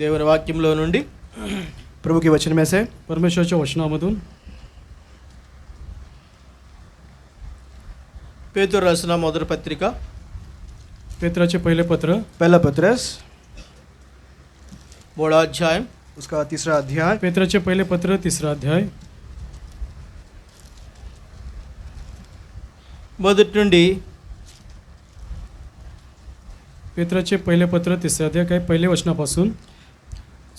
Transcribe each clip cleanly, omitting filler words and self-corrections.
దేవుని వాక్యంలో నుండి प्रभु के वचन में से परमेश्वरच्या वचनामधून పేతురు రాసిన మొదటి పత్రిక पेत्राचे पहिले पत्र पहला पत्रस 3వ అధ్యాయం उसका 3रा अध्याय पेत्राचे पहिले पत्र 3रा अध्याय మొదటి నుండి पेत्राचे पहिले पत्र 3रा अध्याय काही पहिले वचनापासून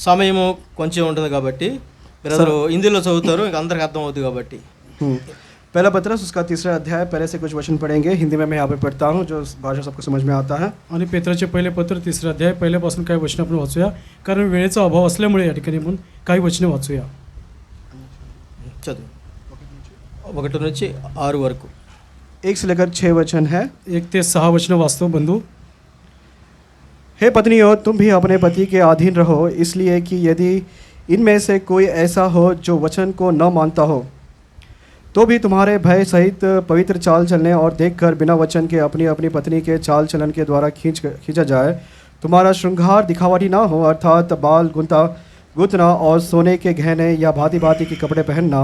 సమయము కొంచెం ఉంటుంది కాబట్టి బ్రదరు హిందీలో చదువుతారు ఇంకా అందరికి అర్థం అవుతుంది కాబట్టి पहला पत्रस उसका 3रा अध्याय पहले से कुछ वचन पढ़ेंगे, हिंदी में मैं यहाँ पे पढ़ता हूँ जो भाषा सबको समझ में आता है. आणि पेत्राचे पहिले पत्र 3रा अध्याय पहिल्यापासून काही वचन आपण वाचूया, कारण वेळेचा अभाव असल्यामुळे या ठिकाणी म्हणून काही वचने वाचूया. చదువు 1 నుంచి 6 వరకు 1 से लेकर 6 वचन है. 1 ते 6 वचन वाचतो बंधू. हे पत्नियों, तुम भी अपने पति के अधीन रहो, इसलिए कि यदि इनमें से कोई ऐसा हो जो वचन को न मानता हो, तो भी तुम्हारे भय सहित पवित्र चाल चलने और देखकर बिना वचन के अपनी अपनी पत्नी के चाल चलन के द्वारा खींचा जाए. तुम्हारा श्रृंगार दिखावटी ना हो, अर्थात बाल गुंतना और सोने के गहने या भांति भांति के कपड़े पहनना,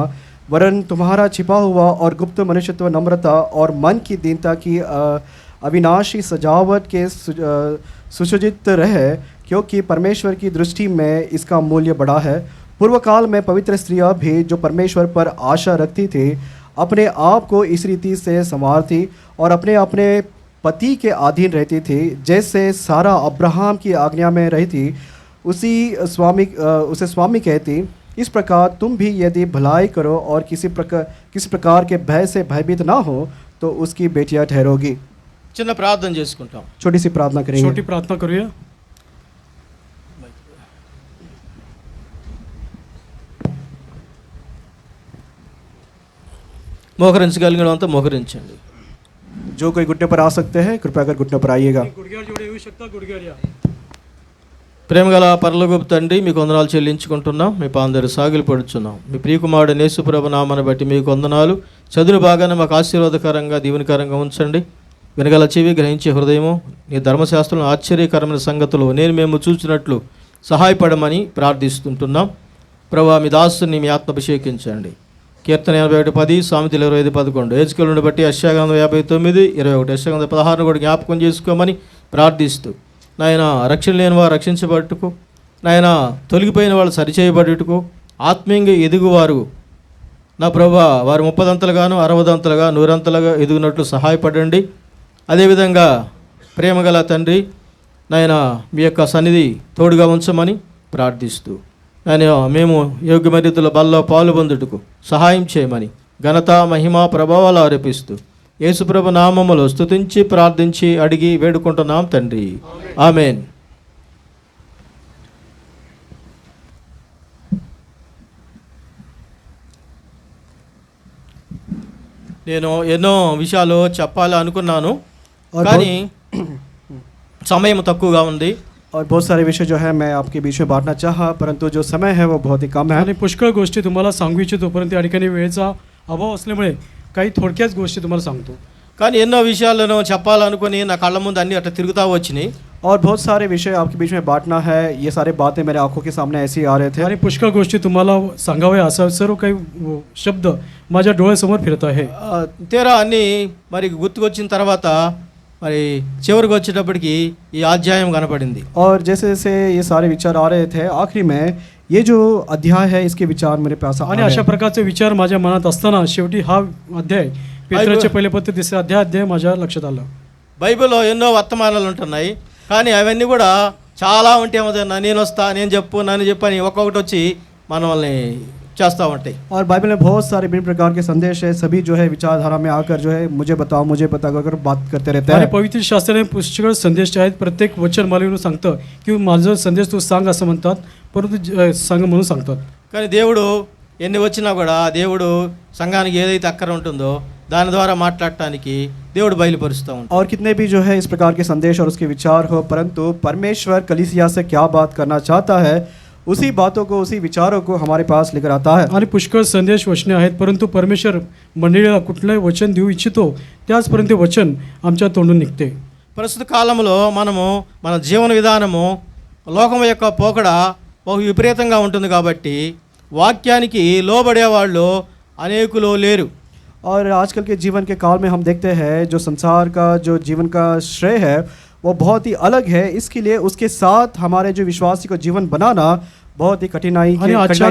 वरन तुम्हारा छिपा हुआ और गुप्त मनुष्यत्व नम्रता और मन की दीनता की अविनाशी सजावट के सुसज्जित रहे, क्योंकि परमेश्वर की दृष्टि में इसका मूल्य बड़ा है. पूर्व काल में पवित्र स्त्रियां भी जो परमेश्वर पर आशा रखती थी, अपने आप को इस रीति से संवारती और अपने अपने पति के अधीन रहती थी, जैसे सारा अब्राहम की आज्ञा में रहती उसे स्वामी कहती. इस प्रकार तुम भी यदि भलाई करो और किसी प्रकार के भय से भयभीत ना हो, तो उसकी बेटियां ठहरोगी. చిన్న ప్రార్థన చేసుకుంటాం. छोटी सी प्रार्थना करेंगे. छोटी प्रार्थना करूया. మోకరించగలిగినంత మోకరించండి. जो कोई घुटने पर आ सकते हैं कृपया कर घुटने पर आइएगा. गुडघ्यावर जेवढे येऊ शकता गुडघ्यावर या. ప్రేమగల పరలోకపు తండ్రి, మీకు వందనాలు చెల్లించుకుంటున్నాం. మీ పాందరు సాగిలు పడుచున్నాం. మీ ప్రియకుమారుడు యేసుప్రభు నామను బట్టి మీకు వందనాలు. చదువు బాగానే మాకు ఆశీర్వాదకరంగా దీవెనకరంగా ఉంచండి. వినగల చెవి, గ్రహించే హృదయము, నీ ధర్మశాస్త్రంలో ఆశ్చర్యకరమైన సంగతులు మేము చూసినట్లు సహాయపడమని ప్రార్థిస్తుంటున్నాం. ప్రభా, మీ దాసుని మీ ఆత్మ అభిషేకించండి. కీర్తన 81:10, సామెతలు 25:11, హెజ్కేలును బట్టి యెషయా 59:21, యెషయా 16 కూడా జ్ఞాపకం చేసుకోమని ప్రార్థిస్తూ, నాయన రక్షణ లేని వారు రక్షించబట్టుకు, నాయన తొలగిపోయిన వాళ్ళు సరిచేయబడుటకు, ఆత్మీయంగా ఎదుగువారు నా ప్రభా వారు 30 అంతలుగాను 60 అంతలుగా 100 అంతలుగా ఎదుగునట్లు సహాయపడండి. అదేవిధంగా ప్రేమగల తండ్రి, నాయన మీ యొక్క సన్నిధి తోడుగా ఉంచమని ప్రార్థిస్తూ, ఆయన మేము యోగ్యమైన రీతిలో బల్లో పాలు పొందుటకు సహాయం చేయమని ఘనత మహిమ ప్రభావాలు ఆరోపిస్తూ యేసుప్రభు నామములో స్తుతించి ప్రార్థించి అడిగి వేడుకుంటున్నాం తండ్రి, ఆమేన్. నేను ఎన్నో విషయాలు చెప్పాలి అనుకున్నాను, కానీ సమయం తక్కువగా ఉంది. और बहुत सारे विषय जो है मैं आपके बीच में बांटना चाहा, परंतु जो समय है वो बहुत ही कम है. आणि पुष्कळ गोष्टी तुम्हाला सांगू इच्छितो, परंतु या ठिकाणी वेळेचा अभाव असल्यामुळे काही थोडक्याच गोष्टी तुम्हाला सांगतो. కానీ ఎన్నో విషయాలను చెప్పాలనుకుని నా కళ్ళ ముందు అన్నీ అట్లా తిరుగుతా వచ్చినాయి. और बहुत सारे विषय आपके बीच में बांटना है, ये सारे बातें मेरे आंखों के सामने ऐसे ही आ रहे थे. आणि पुष्कळ गोष्टी तुम्हाला सांगावे असा सर्व काही शब्द माझ्या डोळ्यासमोर फिरत आहे. తీరా అన్నీ మరి గుర్తుకొచ్చిన తర్వాత మరి చివరికి వచ్చేటప్పటికి ఈ అధ్యాయం కనపడింది. और जैसे जैसे ये सारे विचार आ रहे थे, आखिरी में ये जो अध्याय है इसके विचार मेरे पास आणि अशा प्रकारचे विचार माझ्या मनात असताना शेवटी हा अध्याय पेत्राचे पहिले पत्र 3रा अध्याय माझ्या लक्षात आलं. బైబిల్లో ఎన్నో వర్తమానాలు ఉంటున్నాయి, కానీ అవన్నీ కూడా చాలా ఉంటే ఏమవుతుందా, నేను వస్తా, నేను చెప్పు, నన్ను చెప్పు అని ఒక్కొక్కటి వచ్చి మనల్ని చేస్తూ ఉంటాయి. और बाइबल में बहुत सारे विभिन्न प्रकार के संदेश है, सभी जो है विचारधारा में आकर जो है मुझे बताओ कर बात करते रहते हैं. आणि पवित्र शास्त्राने पुष्कळ संदेश आहेत. प्रत्येक वचन मला येऊन सांगतं की माझा संदेश तू सांग असं म्हणतात, परंतु सांग म्हणून सांगतात. కానీ దేవుడు ఎన్ని వచ్చినా కూడా దేవుడు సంఘానికి ఏదైతే అక్కర ఉంటుందో దాని ద్వారా మాట్లాడటానికి దేవుడు బయలుపరుస్తూ ఉంటాడు. और कितने भी जो है इस प्रकार के संदेश और उसके विचार हो, परंतु परमेश्वर कलीसिया से क्या बात करना चाहता है, उसी बातों को, उसी विचारों को हमारे पास लेकर आता है. आणि पुष्कळ संदेश वचने आहेत, परंतु परमेश्वर मंडळीला कुठलंही वचन देऊ इच्छितो त्याचपर्यंत वचन आमच्या तोंडून निघते. ప్రస్తుత కాలంలో మనము మన జీవన విధానము లోకం యొక్క పోకడ బహు విపరీతంగా ఉంటుంది కాబట్టి వాక్యానికి లోబడేవాళ్ళు అనేకులు లేరు. और आजकल के जीवन के काल में हम देखते हैं जो संसार का जो जीवन का श्रेय है वो बहुत ही अलग है. इसके लिए उसके साथ हमारे जो विश्वासी को जीवन बनाना बहुत ही कठिनाई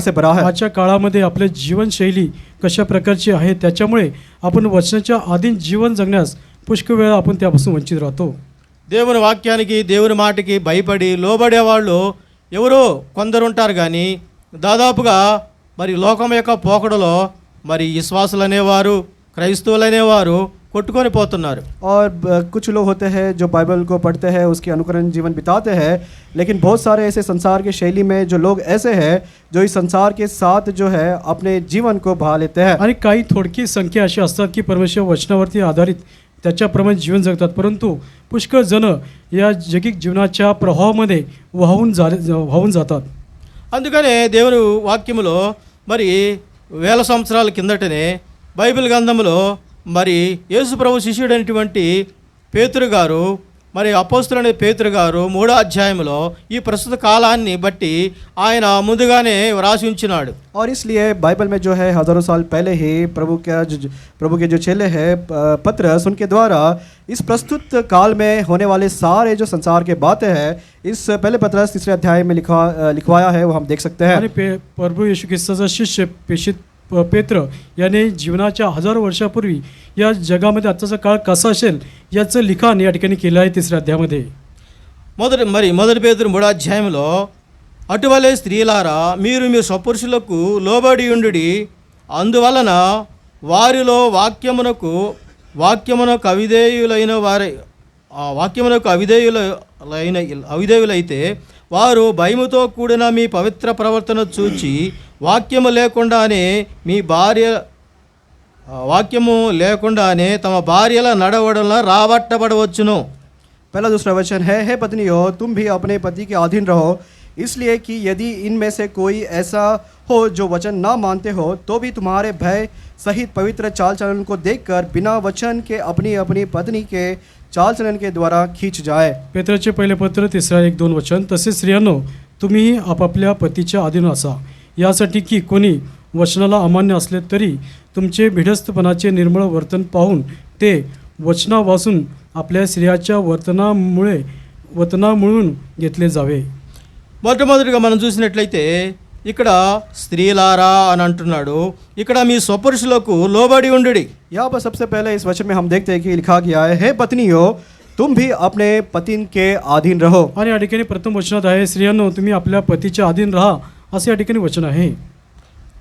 से भरा है. आजच्या काळामध्ये आपली जीवनशैली कशा प्रकारची आहे त्याच्यामुळे आपण वचनाच्या अधीन जीवन जगण्यास पुष्कळ वेळा आपण त्यापासून वंचित राहतो. దేవుని వాక్యానికి దేవుని మాటకి భయపడి లోబడే వాళ్ళు ఎవరో కొందరు ఉంటారు కానీ దాదాపుగా మరి లోకం యొక్క పోకడలో మరి విశ్వాసులు అనేవారు క్రైస్తవులు అనేవారు కొట్టుకొని పోతున్నారు. और कुछ लोग होते हैं जो बाइबल को पढ़ते हैं उसके अनुकरण जीवन बिताते हैं, लेकिन बहुत सारे ऐसे संसार के शैली में जो लोग ऐसे हैं जो इस संसार के साथ जो है अपने जीवन को भा लेते हैं. आणि काही थोडकी संख्या अशी असतात की परमेश्वर वचनावरती आधारित त्याच्याप्रमाणे जीवन जगतात, परंतु पुष्कळ जण या जगिक जीवनाच्या प्रवाहामध्ये वाहून जातात. అందుకనే దేవుని వాక్యములో మరి వేల సంవత్సరాల కిందటనే బైబిల్ గ్రంథంలో మరి యేసు ప్రభు శిష్యుడైనటువంటి పేతురు గారు మరి అపోస్తులైన పేతురు గారు 3వ అధ్యాయంలో ఈ ప్రస్తుత కాలాన్ని బట్టి ఆయన ముందుగానే వ్రాసి ఉంచినాడు. और इसलिए बाइबल में जो है हज़ारों साल पहले ही प्रभु के जो चेले हैं पतरस उनके द्वारा इस प्रस्तुत काल में होने वाले सारे जो संसार के बातें हैं इस पहले पतरस 3 अध्याय में लिखवाया है, वो हम देख सकते हैं. आणि प्रभू येशू ख्रिस्ताचा शिष्य पेशित पेत्र याने जीवनाच्या हजारो वर्षापूर्वी या जगामध्ये आजचा काळ कसा असेल याचं लिखाण या ठिकाणी केलं आहे 3ऱ्या अध्यायामध्ये. మొదటి పేతురు 3వ అధ్యాయంలో అటువలే స్త్రీలారా మీరు మీ స్వపురుషులకు లోబడి ఉండుడి, అందువలన వారిలో వాక్యమునకు అవిధేయులైతే వారు భయముతో కూడిన మీ పవిత్ర ప్రవర్తన చూచి వాక్యము లేకుండానే తమ భార్యల నడవడంలో రాబట్టబడవచ్చును. पहला दूसरा वचन है, हे पत्नियों तुम भी अपने पति के अधीन रहो, इसलिए कि यदि इनमें से कोई ऐसा हो जो वचन ना मानते हो तो भी तुम्हारे भय सहित पवित्र चाल चलन को देखकर बिना वचन के अपनी अपनी पत्नी के चाल चलन के द्वारा खींच जाए. पेत्राचे पहिले पत्र 3:1-2 वचन, तसेच स्त्रियांनो तुम्हीही आपापल्या पतीच्या अधीन असा, यासाठी की कोणी वचनाला अमान्य असले तरी तुमचे भिडस्तपणाचे निर्मळ वर्तन पाहून ते वचनापासून आपल्या स्त्रियाच्या वर्तनामुळून घेतले जावे. మొట్టమొదటిగా మనం చూసినట్లయితే ఇక్కడ స్త్రీలారా అని అంటున్నాడు, ఇక్కడ మీ స్వపురుషులకు లోబడి ఉండుడి. यहाँ पर सबसे पहले इस वचन में हम देखते हैं कि लिखा गया है, हे पत्नियों तुम भी अपने पति के अधीन रहो. आणि या ठिकाणी प्रथम वचनात आहे, स्त्रियांनो तुम्ही आपल्या पतीच्या अधीन राहा असे या ठिकाणी वचन आहे.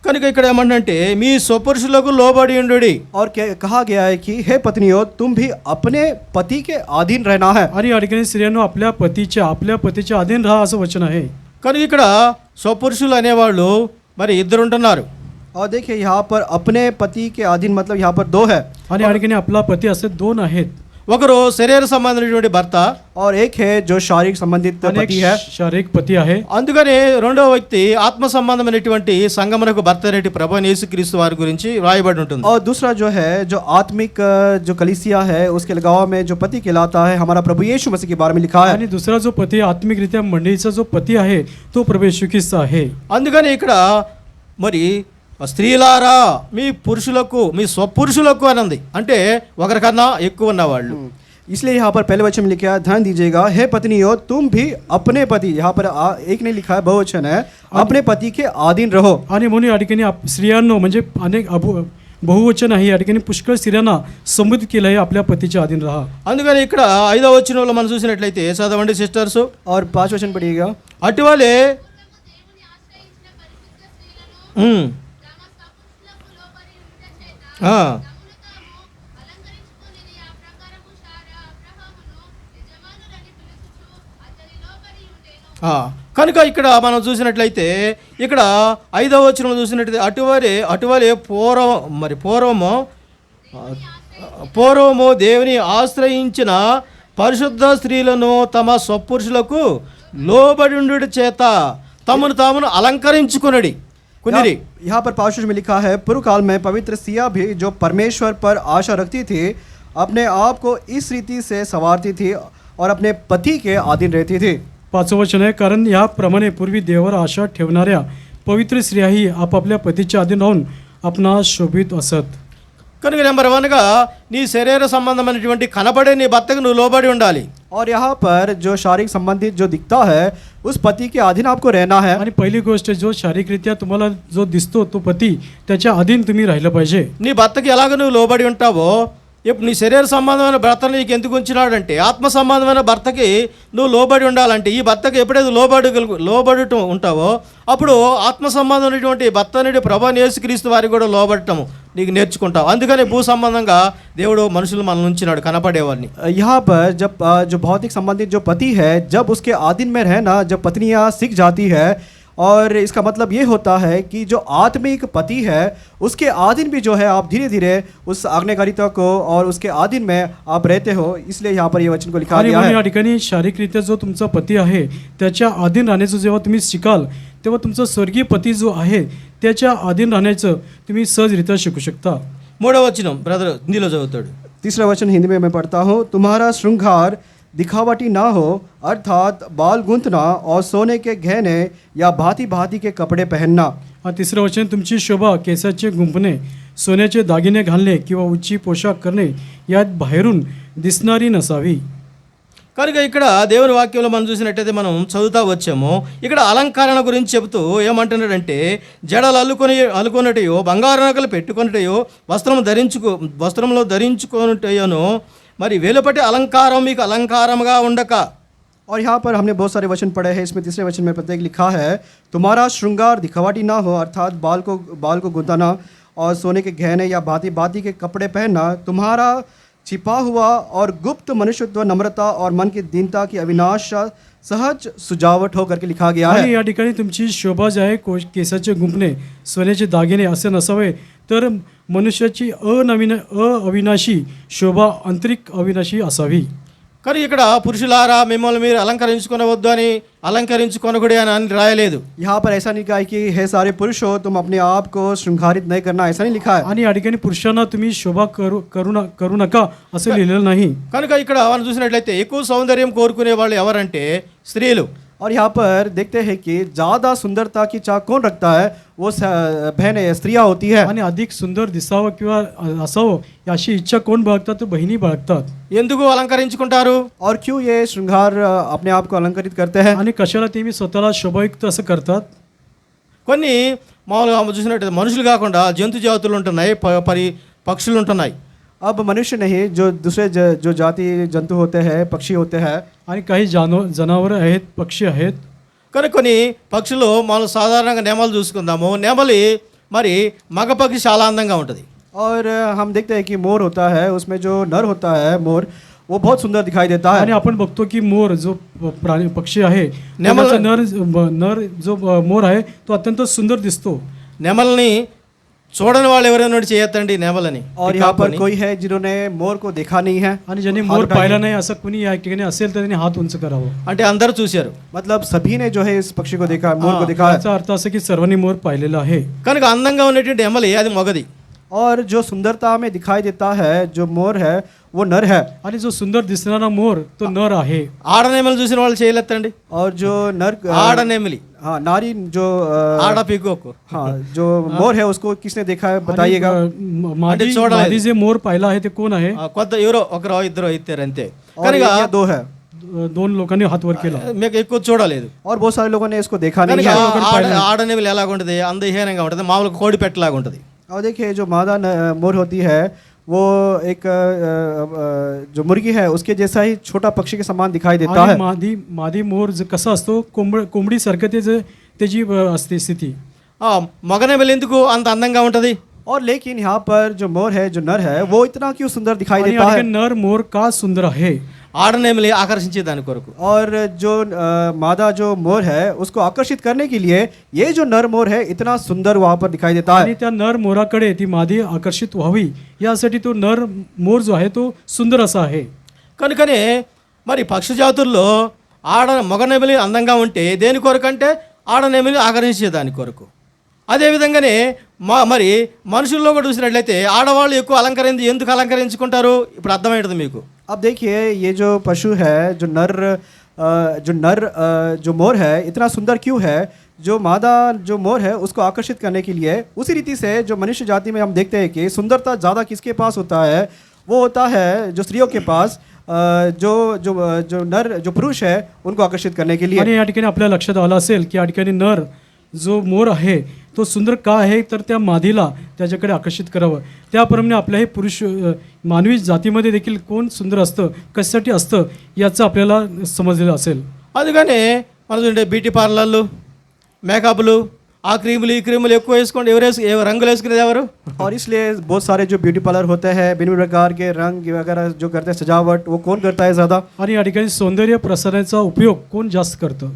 కనుక ఇక్కడ ఏమంటే మీ స్వపురుషులకు లోబడి ఉండుడి. और कहा गया है कि हे पत्नियों तुम भी अपने पति के अधीन रहना है. आणि या ठिकाणी स्त्रियांनो आपल्या पतीच्या अधीन राहा असं वचन आहे. కనుక ఇక్కడ స్వపురుషులు అనేవాళ్ళు మరి ఇద్దరు ఉంటున్నారు. और देखिए यहाँ पर अपने पति के अधीन मतलब यहाँ पर 2 है. आणि या ठिकाणी आपला पती असे 2 आहेत. ఒకరు శరీర సంబంధించినటువంటి భర్త और एक है जो शारीरिक संबंधित पति है. शारीरिक पती आहे. అందుకని రెండో వ్యక్తి ఆత్మ సంబంధమైనటువంటి సంగమనకు భర్త అనేటి ప్రభువైన యేసుక్రీస్తు వారి గురించి రాయబడి ఉంటుంది. और दूसरा जो है जो आत्मिक जो कलीसिया है उसके लगाव में जो पति कहलाता है हमारा प्रभु यीशु मसीह के बारे में लिखा है. आणि दुसरा जो पती आत्मिकरित्या मंडळीचा जो पती आहे तो प्रभू येशू ख्रिस्त आहे. అందుకని ఇక్కడ మరి స్త్రీలారా మీ పురుషులకు మీ స్వపురుషులకు అనంది, అంటే ఒకరికన్నా ఎక్కువ ఉన్నవాళ్ళు. इसलिए यहाँ पर पहले वचन में लिखा है, ध्यान दीजिएगा, हे पत्नियों तुम भी अपने पति, यहाँ पर एक ने लिखा है बहुवचन है, अपने पति के अधीन रहो. आणि म्हणून या ठिकाणी स्त्रियांनो म्हणजे अनेक बहुवचन आहे, या ठिकाणी पुष्कळ स्त्रियांना संबोधित केलं आहे आपल्या पतीच्या अधीन राहा. అందుకని ఇక్కడ 5వ వచనంలో మనం చూసినట్లయితే చదవండి సిస్టర్స్. और 5 वचन पढ़िएगा. అటువలే కనుక ఇక్కడ మనం చూసినట్లయితే ఇక్కడ 5వ వచనం చూసినట్లయితే అటువలే పూర్వము దేవుని ఆశ్రయించిన పరిశుద్ధ స్త్రీలను తమ స్వపురుషులకు లోబడి ఉండుట చేత తమను తామును అలంకరించుకునడి. यहाँ पर 5 में लिखा है, पूर्व काल में पवित्र सिया भी जो परमेश्वर पर आशा रखती थी अपने आप को इस रीति से संवारती थी और अपने पति के अधीन रहती थी. 5वं वचन आहे, कारण याप्रमाणे पूर्वी देवावर आशा ठेवणाऱ्या पवित्र स्त्रियाही आपापल्या पतीच्या अधीन राहून आपणास शोभित असत. కనుక నెంబర్ 1గా నీ శరీర సంబంధమైనటువంటి కనబడే నీ భర్తకు నువ్వు లోబడి ఉండాలి. और यहाँ पर जो शारीरिक संबंधित जो दिखता है उस पति के अधीन आपको रहना है. आणि पहिली गोष्ट, जो शारीरिकरित्या तुम्हाला जो दिसतो तो पती, त्याच्या अधीन तुम्ही राहिलं पाहिजे. నీ భర్తకి ఎలాగ నువ్వు లోబడి ఉంటావో, ఇప్పుడు నీ శరీర సంబంధమైన భర్తను నీకు ఎందుకు ఉంచినాడంటే ఆత్మ సంబంధమైన భర్తకి నువ్వు లోబడి ఉండాలంటే, ఈ భర్తకి ఎప్పుడైతే లోబడటం ఉంటావో అప్పుడు ఆత్మ సంబంధమైనటువంటి భర్త నుండి ప్రభువైన యేసుక్రీస్తు వారికి కూడా లోబడటము నీకు నేర్చుకుంటావు. అందుకని భూ సంబంధంగా దేవుడు మనుషులు మనల్ని ఉంచినాడు కనపడేవారిని. यहाँ पर जब जो भौतिक संबंधित जो पति है, जब उसके अधीन में रहना, जब पत्नियाँ सीख जाती है, और इसका मतलब ये होता है कि जो आत्मिक पति है उसके अधीन भी जो है आप धीरे धीरे उस आज्ञाकारिता को और उसके अधीन में आप रहते हो. इसलिए यहाँ पर ये वचन को लिखा आणि गया म्हणून या है. ठिकाणी शारीरिकरित्या जो तुमचा पती आहे त्याच्या अधीन राहण्याचं जेव्हा तुम्ही शिकाल, तेव्हा तुमचा स्वर्गीय पती जो आहे त्याच्या अधीन राहण्याचं तुम्ही सहजरित्या शिकू शकता. 3వ వచనం బ్రదర్ హిందీలో చదువుతాడు. तीसरा वचन हिंदी में मैं पढ़ता हूँ. तुम्हारा श्रृंगार दिखावटी ना हो, अर्थात बाल गूंथना और सोने के गहने या भांति भांति के कपड़े पहनना. आणि 3रं वचन, तुमची शोभा केसाचे गुंफणे, सोन्याचे दागिने घालणे किंवा उच्ची पोशाख करणे यात बाहेरून दिसणारी नसावी. కనుక ఇక్కడ దేవుని వాక్యంలో మనం చూసినట్టయితే మనం చదువుతా వచ్చాము. ఇక్కడ అలంకరణ గురించి చెబుతూ ఏమంటున్నాడంటే, జడలు అల్లుకొనుటయో, బంగారు నగలు పెట్టుకొనుటయో, వస్త్రంలో ధరించుకొనుటయోను, మరి వెలుపటి అలంకారం మీకు అలంకారముగా ఉండక. और यहाँ पर हमने बहुत सारे वचन पढ़े हैं. इसमें तीसरे वचन में प्रत्येक लिखा है, तुम्हारा श्रृंगार दिखावटी ना हो, अर्थात बाल को गुंथना और सोने के गहने या भांति भांति के कपड़े पहनना. तुम्हारा छिपा हुआ और गुप्त मनुष्यत्व, नम्रता और मन की दीनता की अविनाश सहज सुजावट हो करके लिखा गया है. आणि या ठिकाणी तुमची शोभा जी आहे, केसाचे गुंफणे, सोन्याचे दागिने असे नसावे, तर मनुष्याची अविनाशी शोभा आंतरिक अविनाशी असावी. కానీ ఇక్కడ పురుషులారా మిమ్మల్ని మీరు అలంకరించుకొనవద్దు అని, అలంకరించుకొనకూడదు అని రాయలేదు. यहाँ पर ऐसा नहीं कहा है कि हे सारे पुरुष हो तुम अपने आप को श्रृंगारित नहीं करना, ऐसा नहीं लिखा है. आणि या ठिकाणी पुरुषांना तुम्ही शोभा करू नका असं लिहिलेलं नाही. కనుక ఇక్కడ మనం చూసినట్లయితే ఎక్కువ సౌందర్యం కోరుకునే వాళ్ళు ఎవరంటే స్త్రీలు. और यहाँ पर देखते हैं कि ज़्यादा सुंदरता की चाह कौन रखता है, वो बहनें स्त्रियाँ होती है. आणि अधिक सुंदर दिसावं किंवा असावं अशी इच्छा कोण बाळगतात, तर बहिणी बाळगतात. ఎందుకు అలంకరించుకుంటారు? और क्यों ये श्रृंगार अपने आप को अलंकृत करते हैं. आणि कशाला ते मी स्वतःला शोभायुक्त असं करतात. కొన్ని మామూలుగా చూసినట్టు మనుషులు కాకుండా జంతు జాతులు ఉంటున్నాయి, పక్షులు ఉంటున్నాయి. अब मनुष्य नहीं, जो दूसरे जो जाति जंतु होते हैं, पक्षी होते हैं. आणि काही जनावर आहेत, पक्षी आहेत. కానీ కొన్ని పక్షులు మనం సాధారణంగా నెమలు చూసుకుందాము. నెమలి మరి మగ పక్షి చాలా అందంగా ఉంటుంది. और हम देखते हैं कि मोर होता है, उसमें जो नर होता है मोर, वो बहुत सुंदर दिखाई देता है. आणि आपण बघतो की मोर जो प्राणी पक्षी आहे, नेमल- त्याचा नर जो मोर आहे तो अत्यंत सुंदर दिसतो. నెమల్ని చూడని వాళ్ళు ఎవరైనా చేయొద్దండి నెమలని. और यहाँ पर कोई है जिन्होंने मोर को देखा नहीं है, आणि ज्यांनी हात मोर उठाइए. पाहिला नाही असं कुणी या ठिकाणी असेल तर त्यांनी हात उंच करावं. అంటే అందరూ చూశారు. मतलब सभी ने जो है इस पक्षी को देखा है, मोर को देखा है. याचा अर्थ असं की सर्वांनी मोर पाहिलेला आहे. కనుక అందంగా ఉన్నటువంటి నెమలి అది మొగది. और जो सुंदरता में दिखाई देता है जो मोर है वो नर है. आणि जो सुंदर दिसणारा मोर तो नर आहे. ఆడనెమలి చూసిన వాళ్ళు చేయలేదండి. और जो नर ఆడనెమలి, हाँ नारी जो ఆడ పీకోకు. हाँ जो मोर है उसको किसने देखा है बताइएगा. मादी చూడలేదు. मादी जे मोर पाहिला आहे ते कोण आहे. కొత్త ఎవరో ఒకరో ఇద్దరు ఇస్తారు అంతే. और కనుక ये दो है. दोन लोकांनी हात वर केला. మీకు ఎక్కువ చూడలేదు. और बहुत सारे लोगों ने इसको देखा नहीं కనుక है. ఆడనెమలి ఎలాగ ఉంటుంది, అందహీనంగా ఉంటుంది, మామూలుగా కోడి పెట్టలాగా ఉంటుంది. और देखिए जो मादा मोर होती है वो एक जो मुर्गी है उसके जैसा ही छोटा पक्षी के समान दिखाई देता आणि है. मादी मोर कसा असतो, कोंबडी सारखं त्याची असते स्थिती. మగనెమలి ఎందుకు అంత అందంగా ఉంటుంది? और लेकिन यहाँ पर जो मोर है जो नर है वो इतना क्यों सुंदर दिखाई आणि देता है. नर मोर का सुंदर आहे. ఆడనెమలి ఆకర్షించే దాని కొరకు. और जो मादा जो मोर है उसको आकर्षित करने के लिए ये जो नर मोर है इतना सुंदर वहाँ पर दिखाई देता आणि है. त्या नर मोराकडे ती मादी आकर्षित व्हावी यासाठी तो नर मोर जो आहे तो सुंदर असा आहे. కనుకనే మరి పక్షి జాతుల్లో మగనెమలి అందంగా ఉంటే దేని కొరకు అంటే ఆడనెమలి ఆకర్షించే దాని కొరకు. అదేవిధంగానే మరి మనుషుల్లో కూడా చూసినట్లయితే ఆడవాళ్ళు ఎక్కువ ఎందుకు అలంకరించుకుంటారు ఇప్పుడు అర్థమవుతుంది మీకు. अब देखिए ये जो पशु है जो नर जो नर जो मोर है इतना सुंदर क्यों है, जो मादा जो मोर है उसको आकर्षित करने के लिए। उसी रीति से जो मनुष्य जाति में हम देखते हैं कि सुंदरता ज़्यादा किसके पास होता है, वो होता है जो स्त्रियों के पास, जो जो जो नर जो पुरुष है उनको आकर्षित करने के लिए। आणि या ठिकाणी आपल्या लक्षात आलं असेल की या ठिकाणी नर जो मोर आहे तो सुंदर का आहे, तर त्या मादीला त्याच्याकडे आकर्षित करावं. त्याप्रमाणे आपल्याही पुरुष मानवी जातीमध्ये देखील कोण सुंदर असतं, कशासाठी असतं याचं आपल्याला समजलेलं असेल. అందుకని మనం చూడండి బ్యూటీ పార్లర్లు, మేకప్లు, ఆ క్రీములు ఈ క్రీములు ఎక్కువ వేసుకోండి. ఎవరు రంగులు వేసుకునేది ఎవరు? और इसलिए बहुत सारे जो ब्यूटी पार्लर होते हैं भिन्न प्रकार के रंग वगैरह जो करते हैं सजावट, वो कौन करता है ज़्यादा? आणि या ठिकाणी सौंदर्य प्रसारणाचा उपयोग कोण जास्त करतं.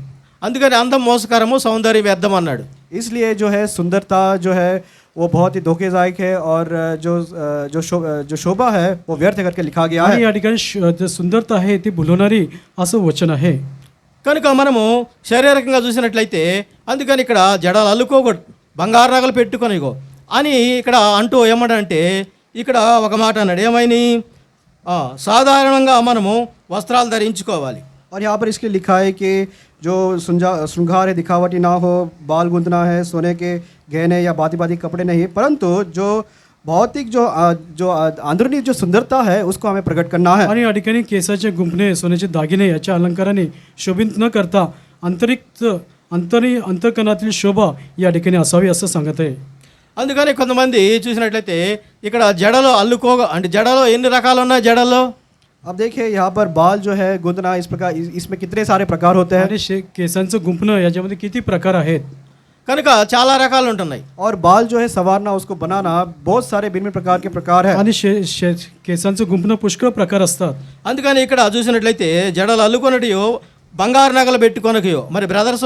అందుకని అందం మోసకరము, సౌందర్యం వ్యర్థం అన్నాడు. इसलिए जो है सुंदरता जो है वो बहुत ही धोखेदायक है, और जो शोभा है वो व्यर्थ करके लिखा गया आणि है. या ठिकाणी जे सुंदरता आहे ती भुलवणारी असं वचन आहे. కనుక మనము శారీరకంగా చూసినట్లయితే అందుకని ఇక్కడ జడలు అల్లుకోకూడదు, బంగారు నగలు పెట్టుకొనిగో అని ఇక్కడ అంటూ ఏమడంటే ఇక్కడ ఒక మాట అన్నాడు. ఏమైనా సాధారణంగా మనము వస్త్రాలు ధరించుకోవాలి. और यहाँ पर इसके लिखा है कि जो श्रृंगार है दिखावटी ना हो, बाल गूंथना है, सोने के गहने या बाती बाती कपड़े नहीं, परंतु जो भौतिक जो अंदरूनी जो सुंदरता है उसको हमें प्रकट करना है. आणि या ठिकाणी केसाचे गुंफणे, सोन्याचे दागिने याच्या अलंकाराने शोभित न करता अंतर्कणातील शोभा या ठिकाणी असावी असं सांगत आहे. అందుకని కొంతమంది చూసినట్లయితే ఇక్కడ జడలో అంటే జడలో ఎన్ని రకాలు ఉన్నాయి జడల్లో? अब देखिए यहाँ पर बाल जो है गूंथना, इस प्रकार इसमें कितने सारे प्रकार होते हैं. आणि केसांचं गुंफणं याच्यामध्ये किती प्रकार आहेत. కనుక చాలా రకాలు ఉంటున్నాయి. और बाल जो है संवारना, उसको बनाना, बहुत सारे भिन्न प्रकार के प्रकार है. आणि केसांचं गुंफणं पुष्कळ प्रकार असतात. అందుకని ఇక్కడ చూసినట్లయితే జడలు అల్లుకొనటియో బంగారు నగలు పెట్టుకొనకయో మరి బ్రదర్స్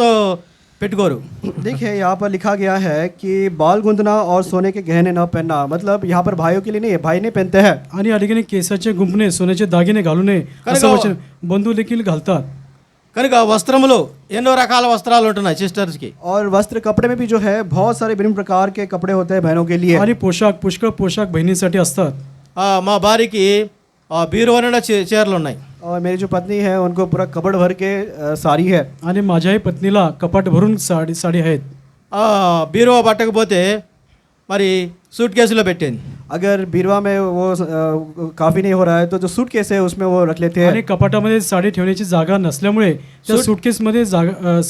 పెట్టుకోరు. देखिए यहाँ पर लिखा गया है कि बाल गूंथना और सोने के गहने न पहनना, मतलब यहाँ पर भाइयों के लिए नहीं है, भाई नहीं पहनते हैं. आणि या ठिकाणी केसाचे गुंफणे, सोन्याचे दागिने घालू नये असं वचन बंधू देखील घालतात. కనుక వస్త్రములు ఎన్నో రకాల వస్త్రాలు ఉంటున్నాయి సిస్టర్స్కి. और वस्त्र कपड़े में भी जो है बहुत सारे विभिन्न प्रकार के कपड़े होते हैं बहनों के लिए. आणि पुष्कळ पोशाख बहिणींसाठी असतात. మా భార్యకి బీరువా నిండా చీరలు ఉన్నాయి. और मेरी जो पत्नी है उनको पूरा कपड़ भर के साड़ी है. आणि माझ्याही पत्नीला कपाट भरून साडी आहेत. బీరువా పట్టకపోతే మరి సూట్ కేసులో పెట్టింది. अगर बीरवा में वो काफ़ी नहीं हो रहा है तो जो सूटकेस है उसमें वो रख लेते आणि हैं. कपाटामध्ये साडी ठेवण्याची जागा नसल्यामुळे त्या सूटकेसमध्ये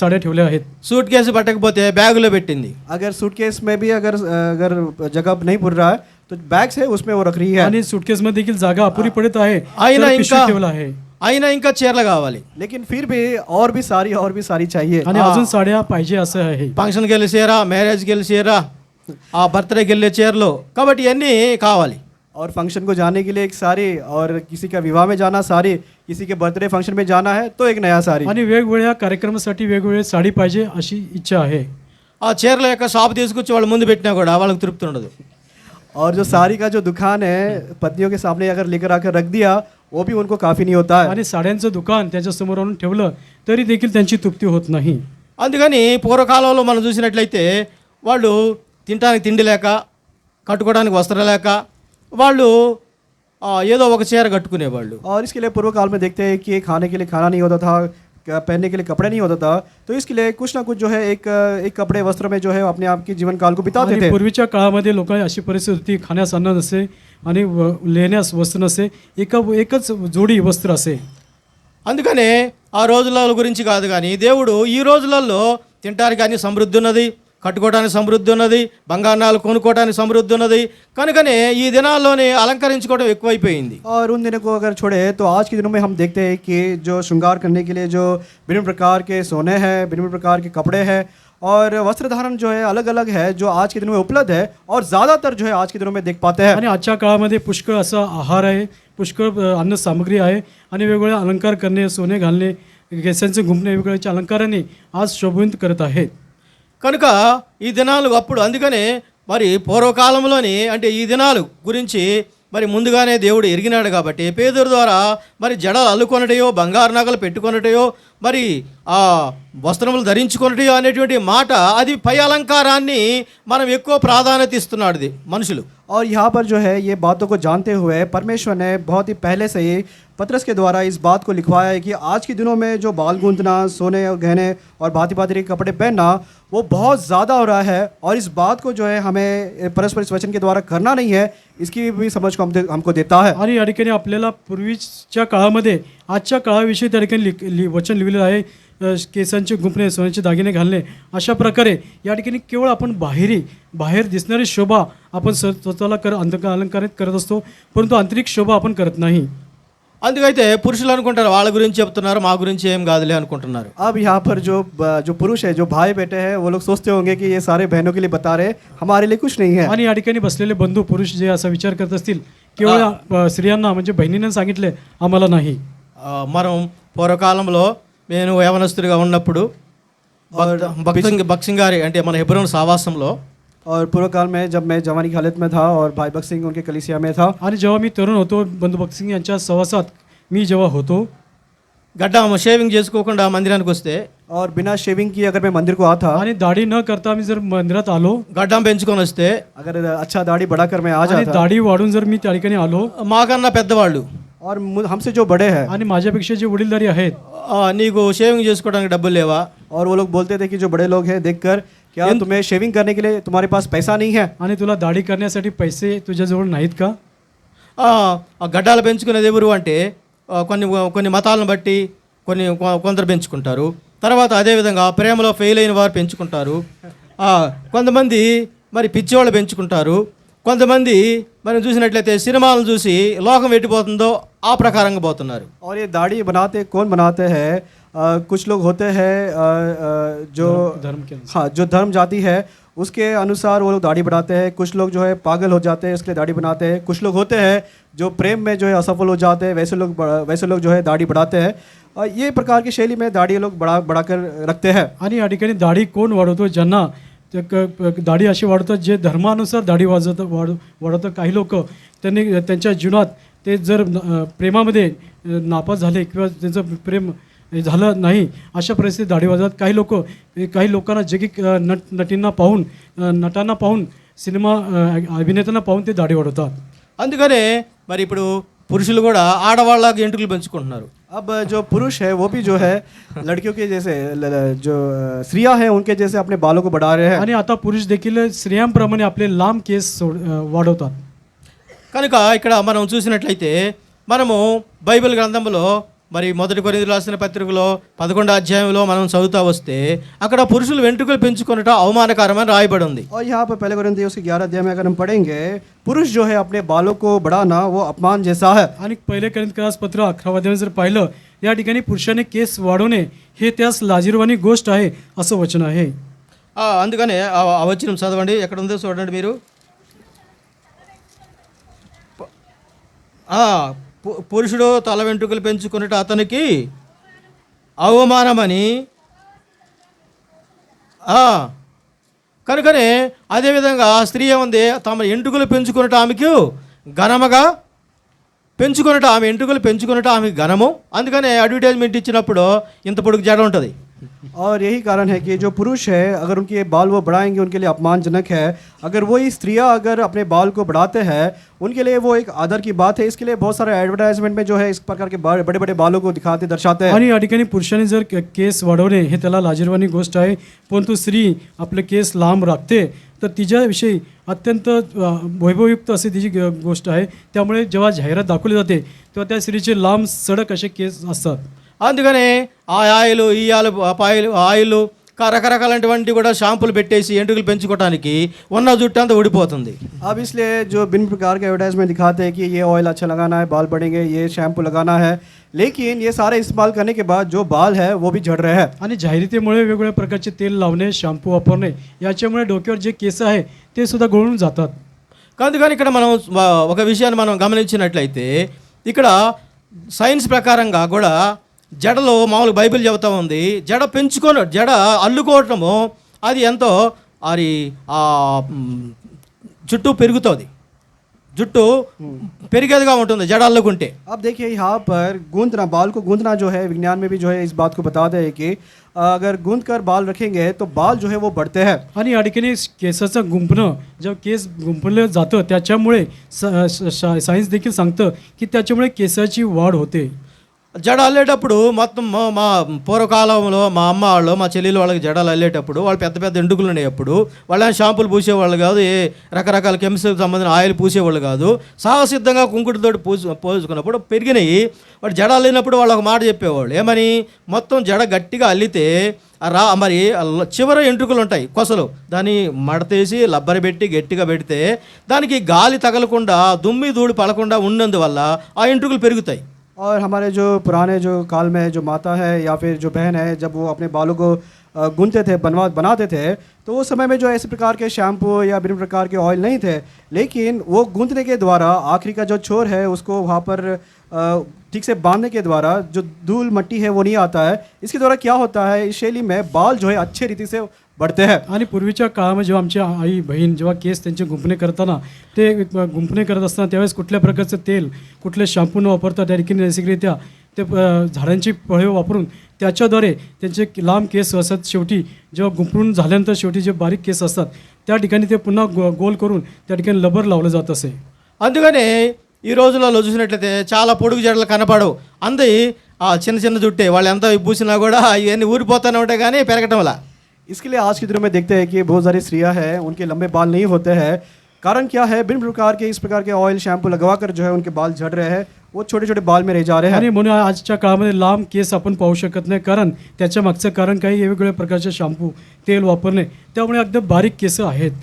साड्या ठेवल्या आहेत. సూట్ కేసు పట్టకపోతే బ్యాగులో పెట్టింది. अगर सूटकेस में भी अगर जगह नहीं पुर रहा है तो बैग्स है उसमें वो रख रही है. आणि सूटकेसमध्ये देखील जागा अपुरी पडत आहे, అయినా तर ఇంకా पिशवी ठेवला आहे. అయినా ఇంకా చీరలు కావాలి. लेकिन फिर भी और भी सारी चाहिए. आणि अजून साड्या पाहिजे असं आहे. ఫంక్షన్కి వెళ్ళి చీర, మ్యారేజ్కి వెళ్ళి చీర, బర్త్డేకి వెళ్ళే చీరలు, కాబట్టి ఇవన్నీ కావాలి. और फंक्शन को जाने के लिए एक साड़ी, और किसी का विवाह में जाना साड़ी, किसी के बर्थडे फंक्शन में जाना है तो एक नया साड़ी. आणि वेगवेगळ्या कार्यक्रमासाठी वेगवेगळी साडी पाहिजे अशी इच्छा आहे. ఆ చీరల యొక్క షాప్ తీసుకొచ్చి వాళ్ళు ముందు పెట్టినా కూడా వాళ్ళకి తృప్తి ఉండదు. और जो साड़ी का जो दुकान है पत्नियों के सामने अगर लेकर आकर रख दिया वो भी उनको काफ़ी नहीं होता है. आणि साड्यांचं दुकान त्याच्या समोर आणून ठेवलं तरी देखील त्यांची तृप्ती होत नाही. అందుకని పూర్వకాలంలో మనం చూసినట్లయితే వాళ్ళు తినడానికి తిండి లేక, కట్టుకోవడానికి వస్త్రం లేక వాళ్ళు ఏదో ఒక చీర కట్టుకునేవాళ్ళు. और इसके लिए पूर्व काल में देखते हैं कि खाने के लिए खाना नहीं होता था, पहनने के लिए कपड़े नहीं होता था, तो इसके लिए कुछ ना कुछ जो है एक कपड़े वस्त्र में जो है अपने आप के जीवन काल को बिताते आणि थे. पूर्वीच्या काळामध्ये लोकांची अशी परिस्थिती होती, खाण्यास अन्न नसे आणि लेण्यास वस्त्र नसे, एकच जोडी वस्त्र असे. అందుకనే ఆ రోజుల గురించి కాదు కానీ దేవుడు ఈ రోజులలో తినడానికి అన్ని సమృద్ధి ఉన్నది, కట్టుకోవడానికి సమృద్ధి ఉన్నది, బంగారాలు కొనుక్కోవడానికి సమృద్ధి ఉన్నది. కనుకనే ఈ దినాల్లోనే అలంకరించుకోవడం ఎక్కువైపోయింది. और उन दिनों को अगर छोड़े तो आज के दिनों में हम देखते हैं कि जो श्रृंगार करने के लिए जो विभिन्न प्रकार के सोने हैं, विभिन्न प्रकार के कपड़े हैं, और वस्त्र धारण जो है अलग अलग है जो आज के दिनों में उपलब्ध है, और ज़्यादातर जो है आज के दिनों में देख पाते हैं. आणि आजच्या काळामध्ये पुष्कळ असा आहार आहे, पुष्कळ अन्न सामग्री आहे, आणि वेगवेगळे अलंकार करणे, सोने घालणे, केसांचे गुंफणे वेगवेगळ्या अलंकाराने आज शोभित करत आहेत. కనుక ఈ దినాలు అప్పుడు అందుకనే మరి పూర్వకాలంలోని అంటే ఈ దినాలు గురించి మరి ముందుగానే దేవుడు ఎరిగినాడు కాబట్టి పేదరు ద్వారా మరి జడలు అల్లుకొనటయో, బంగారు నగలు పెట్టుకొనటయో, మరి ఆ వస్త్రములు ధరించుకొనటయో అనేటువంటి మాట అది పై అలంకారాన్ని మనం ఎక్కువ ప్రాధాన్యత ఇస్తున్నాడు మనుషులు. और यहाँ पर जो है ये बातों को जानते हुए परमेश्वर ने बहुत ही पहले से ही पतरस के द्वारा इस बात को लिखवाया है कि आज के दिनों में जो बाल गूंथना, सोने और गहने और भांति भांति के कपड़े पहनना वो बहुत ज़्यादा हो रहा है, और इस बात को जो है हमें परस्पर इस वचन के द्वारा करना नहीं है, इसकी भी समझ को हमको देता है। आणि या ठिकाणी आपल्याला पूर्वीच्या काळामध्ये आजच्या काळाविषयी त्या ठिकाणी वचन लिहिलेलं आहे. केसांचे गुंफणे, सोन्याचे दागिने घालणे, अशा प्रकारे या ठिकाणी केवळ आपण बाहेर दिसणारी शोभा आपण स्वतःला अलंकारित करत असतो, परंतु आंतरिक शोभा आपण करत नाही. అందుకైతే పురుషులు అనుకుంటారు వాళ్ళ గురించి చెప్తున్నారు, మా గురించి ఏం కాదులే అనుకుంటున్నారు. अब यहाँ पर जो पुरुष है, जो भाई बेटे हैं, वो लोग सोचते होंगे कि ये सारे बहनों के लिए बता रहे, हमारे लिए कुछ नहीं है. आणि या ठिकाणी बसलेले बंधू पुरुष जे असा विचार करत असतील, केवळ स्त्रियांना म्हणजे बहिणींना सांगितले, आम्हाला नाही. మనం పూర్వకాలంలో నేను యవనస్తుడిగా ఉన్నప్పుడు బక్సింగ్ గారి అంటే మన హెబ్రోన్ సావాసంలో, और पूर्व काल में जब मैं जवानी की हालत में था और भाई भक्त सिंह उनके कलीसिया में था, आणि जेव्हा मी तरुण होतो, बंधू भक्त सिंग यांच्या सहवासात मी जेव्हा होतो, గడ్డ షేవింగ్ చేసుకోకుండా మందిరానికి వస్తే, और बिना शेविंग किए अगर मैं मंदिर को आता आणि दाढी न करता मी जर मंदिरात आलो, గడ్డం పెంచుకొని వస్తే, अगर अच्छा दाढ़ी बढ़ाकर मैं आ आणि जाता, दाढी वाढून जर मी त्या ठिकाणी आलो, మాకన్నా పెద్దవాళ్ళు और हमसे जो बड़े हैं, आणि माझ्यापेक्षा जे वडीलधारी आहेत, నీకు షేవింగ్ చేసుకోవడానికి డబ్బులు లేవా, और वो लोग बोलते थे कि जो बड़े लोग हैं देखकर, क्या तुम्हें शेविंग करने के लिए तुम्हारे पास पैसा नहीं है, आणि तुला दाढी करण्यासाठी पैसे तुझ्याजवळ नाहीत का? గడ్డాలు పెంచుకునేది ఎవరు అంటే కొన్ని మతాలను బట్టి కొందరు పెంచుకుంటారు. తర్వాత అదేవిధంగా ప్రేమలో ఫెయిల్ అయిన వారు పెంచుకుంటారు. కొంతమంది మరి పిచ్చివాళ్ళు పెంచుకుంటారు. కొంతమంది మనం చూసినట్లయితే సినిమాలను చూసి లోకం ఎట్టిపోతుందో ఆ ప్రకారంగా పోతున్నారు. और ये दाढ़ी बनाते कौन बनाते हैं? कुछ लोग होते हैं जो धर्म के अनुसार. हाँ, जो धर्म जाति है उसके अनुसार वो लोग दाढ़ी बढ़ाते हैं. कुछ लोग जो है पागल हो जाते हैं, इसके लिए दाढ़ी बनाते हैं. कुछ लोग होते हैं जो प्रेम में जो है असफल हो जाते हैं, वैसे लोग जो है दाढ़ी बढ़ाते हैं. और ये प्रकार की शैली में दाढ़ी लोग बढ़ाकर रखते हैं. आणि या ठिकाणी दाढी कोण वाढवतो? ज्यांना दाढी अशी वाढवतात जे धर्मानुसार दाढी वाढवतात. काही लोक त्यांनी त्यांच्या जीवनात ते जर प्रेमामध्ये नापास झाले किंवा त्यांचं प्रेम झालं नाही, अशा परिस्थितीत दाढी वाजवतात. काही लोकांना जे की नटांना पाहून సినిమా అభినేతలను पाहून ते दाढी वाढवतात. అందుకనే మరి ఇప్పుడు పురుషులు కూడా ఆడవాళ్ళకి ఎంట్రుకలు పెంచుకుంటున్నారు. अब जो पुरुष है वो भी जो है लड़कियों के जैसे जो स्त्रियां हैं उनके जैसे अपने बालों को बढ़ा रहे हैं. आणि आता पुरुष देखील स्त्रियांप्रमाणे आपले लांब केस वाढवतात. కనుక ఇక్కడ మనం చూసినట్లయితే మనము బైబిల్ గ్రంథంలో మరి 1 కొరింథీయులకు రాసిన పత్రికలో 11వ అధ్యాయంలో మనం చదువుతా వస్తే అక్కడ పురుషులు వెంట్రుకలు పెంచుకొనుట అవమానకరమని రాయబడి ఉంది. और यहाँ पर पहले कोरिन्थियों के 11 अध्याय में अगर हम पढ़ेंगे, पुरुष जो है अपने बालों को बढ़ाना वो अपमान जैसा है. आणि पहिले कोरिंथियस पत्र 11 अध्याय जर पाहिलं, या ठिकाणी पुरुषाने केस वाढवणे हे त्यास लाजिरवाणी गोष्ट आहे असं वचन आहे. అందుకనే ఆ వచనం చదవండి, ఎక్కడ ఉందో చూడండి మీరు. పురుషుడు తల వెంట్రుకలు పెంచుకున్నట్టు అతనికి అవమానమని, కనుకనే అదేవిధంగా స్త్రీ ఏముంది, తమ ఎంట్రుకలు పెంచుకున్నట్టు ఆమెకు ఘనముగా పెంచుకున్నట్టు, ఆమె ఎంట్రుకలు పెంచుకున్నట్టు ఆమెకు ఘనము. అందుకనే అడ్వర్టైజ్మెంట్ ఇచ్చినప్పుడు ఇంత పొడుగు జడ ఉంటుంది. और यही कारण है कि जो पुरुष है अगर उनके बाल वो बढ़ाएंगे उनके लिए अपमानजनक है. अगर वही स्त्रियां अगर अपने बाल को बढ़ाते हैं उनके लिए वो एक आदर की बात है. इसके लिए बहुत सारे एडवर्टाइजमेंट में जो है इस प्रकार के बड़े बड़े बालों को दिखाते दर्शाते हैं. आणि या ठिकाणी पुरुषाने जर केस वाढवणे हे त्याला लाजिरवाणी गोष्ट आहे, परंतु स्त्री आपले केस लांब राखते तर तिच्याविषयी अत्यंत वैभवयुक्त अशी तिची गोष्ट आहे. त्यामुळे जेव्हा जाहिरात दाखवली जाते तेव्हा त्या स्त्रीचे लांब सडक असे केस असतात. అందుకనే ఆ ఆయిల్ రకరకాలైనటువంటి కూడా షాంపులు పెట్టేసి ఎంట్రుకలు పెంచుకోవడానికి ఉన్న జుట్టు అంతా ఊడిపోతుంది. अब इसलिए जो भिन्न प्रकार के एडवर्टाइजमेंट दिखाते हैं कि ये ऑयल अच्छा लगाना है, बाल बढ़ेंगे, ये शैम्पू लगाना है, लेकिन ये सारे इस्तेमाल करने के बाद जो बाल है वो भी झड़ रहे हैं. आणि जाहिरातीमुळे वेगवेगळ्या प्रकारचे तेल लावणे, शॅम्पू वापरणे याच्यामुळे डोक्यावर जे केस आहे ते सुद्धा गळून जातात. అందుకని ఇక్కడ మనం ఒక విషయాన్ని మనం గమనించినట్లయితే ఇక్కడ సైన్స్ ప్రకారంగా కూడా జడలో మామూలు బైబిల్ చెబుతూ ఉంది, జడ అల్లుకోవటము అది ఎంతో అది చుట్టూ పెరుగుతుంది. జుట్టు పెరిగేదిగా ఉంటుంది జడాల్లోకుంటే. अब देखिए यहाँ पर गूंथना, बाल को गूंथना जो है, विज्ञान में भी जो है इस बात को बताते हैं कि अगर गूंथ कर बाल रखेंगे तो बाल जो है वो बढ़ते हैं. आणि या ठिकाणी केसाचं गुंफणं, जेव्हा केस गुंफलं जातं त्याच्यामुळे सायन्स देखील सांगतं की त्याच्यामुळे केसाची वाढ होते. జడ అల్లేటప్పుడు మొత్తం మా పూర్వకాలంలో మా అమ్మ వాళ్ళు, మా చెల్లెలు వాళ్ళకి జడలు అల్లేటప్పుడు వాళ్ళు పెద్ద పెద్ద ఎండుకులు ఉండేటప్పుడు వాళ్ళని షాంపూలు పూసేవాళ్ళు కాదు, ఏ రకరకాల కెమికల్కి సంబంధించిన ఆయిల్ పూసేవాళ్ళు కాదు. సహసిద్ధంగా కుంకుడుతోటి పోసుకున్నప్పుడు పెరిగినాయి. వాడు జడ అల్లినప్పుడు వాళ్ళు ఒక మాట చెప్పేవాళ్ళు, ఏమని, మొత్తం జడ గట్టిగా అల్లితే మరి చివర ఎంట్రుకలు ఉంటాయి కొసలు, దాన్ని మడతేసి లబ్బరి పెట్టి గట్టిగా పెడితే దానికి గాలి తగలకుండా దుమ్మి ధూళి పడకుండా ఉన్నందువల్ల ఆ ఎంట్రుకలు పెరుగుతాయి. और हमारे जो पुराने जो काल में जो माता है या फिर जो बहन है, जब वो अपने बालों को गूंथते थे, बनाते थे, तो उस समय में जो ऐसे प्रकार के शैम्पू या भिन्न प्रकार के ऑयल नहीं थे, लेकिन वो गूंथने के द्वारा आखिरी का जो छोर है उसको वहाँ पर ठीक से बांधने के द्वारा जो धूल मट्टी है वो नहीं आता है. इसके द्वारा क्या होता है, इस शैली में बाल जो है अच्छे रीति से बढ़ते हैं. आणि पूर्वीच्या काळामध्ये जेव्हा आमची आई बहीण जेव्हा केस त्यांचे गुंफणे करताना, ते गुंफणे करत असताना त्यावेळेस कुठल्या प्रकारचं तेल, कुठले शॅम्पू न वापरता त्या ठिकाणी नैसर्गिकरित्या ते झाडांची फळे वापरून त्याच्याद्वारे त्यांचे लांब केस असतात, शेवटी जेव्हा गुंफून झाल्यानंतर शेवटी जे बारीक केस असतात त्या ठिकाणी ते पुन्हा गोल करून त्या ठिकाणी लबर लावलं जात असे. అందుకనే ఈ రోజులలో చూసినట్లయితే చాలా పొడుగు జడలు కనపడవు, అంది చిన్న చిన్న జుట్టే, వాళ్ళు ఎంత పూసినా కూడా ఇవన్నీ ఊరిపోతూనే ఉంటాయి కానీ పెరగటం వల్ల. इसके लिए आज के दिनों में देखते हैं कि बहुत सारी स्त्रियां हैं, उनके लंबे बाल नहीं होते हैं. कारण क्या है, भिन्न प्रकार के इस प्रकार के ऑयल शैम्पू लगवा कर जो है उनके बाल झड़ रहे हैं, वो छोटे छोटे बाल में रह जा रहे हैं. आणि म्हणून आजच्या काळामध्ये लांब केस आपण पाहू शकत नाही, कारण त्याच्या मागचं कारण काही वेगवेगळ्या प्रकारचे शॅम्पू, तेल वापरणे, त्यामुळे अगदी बारीक केस आहेत.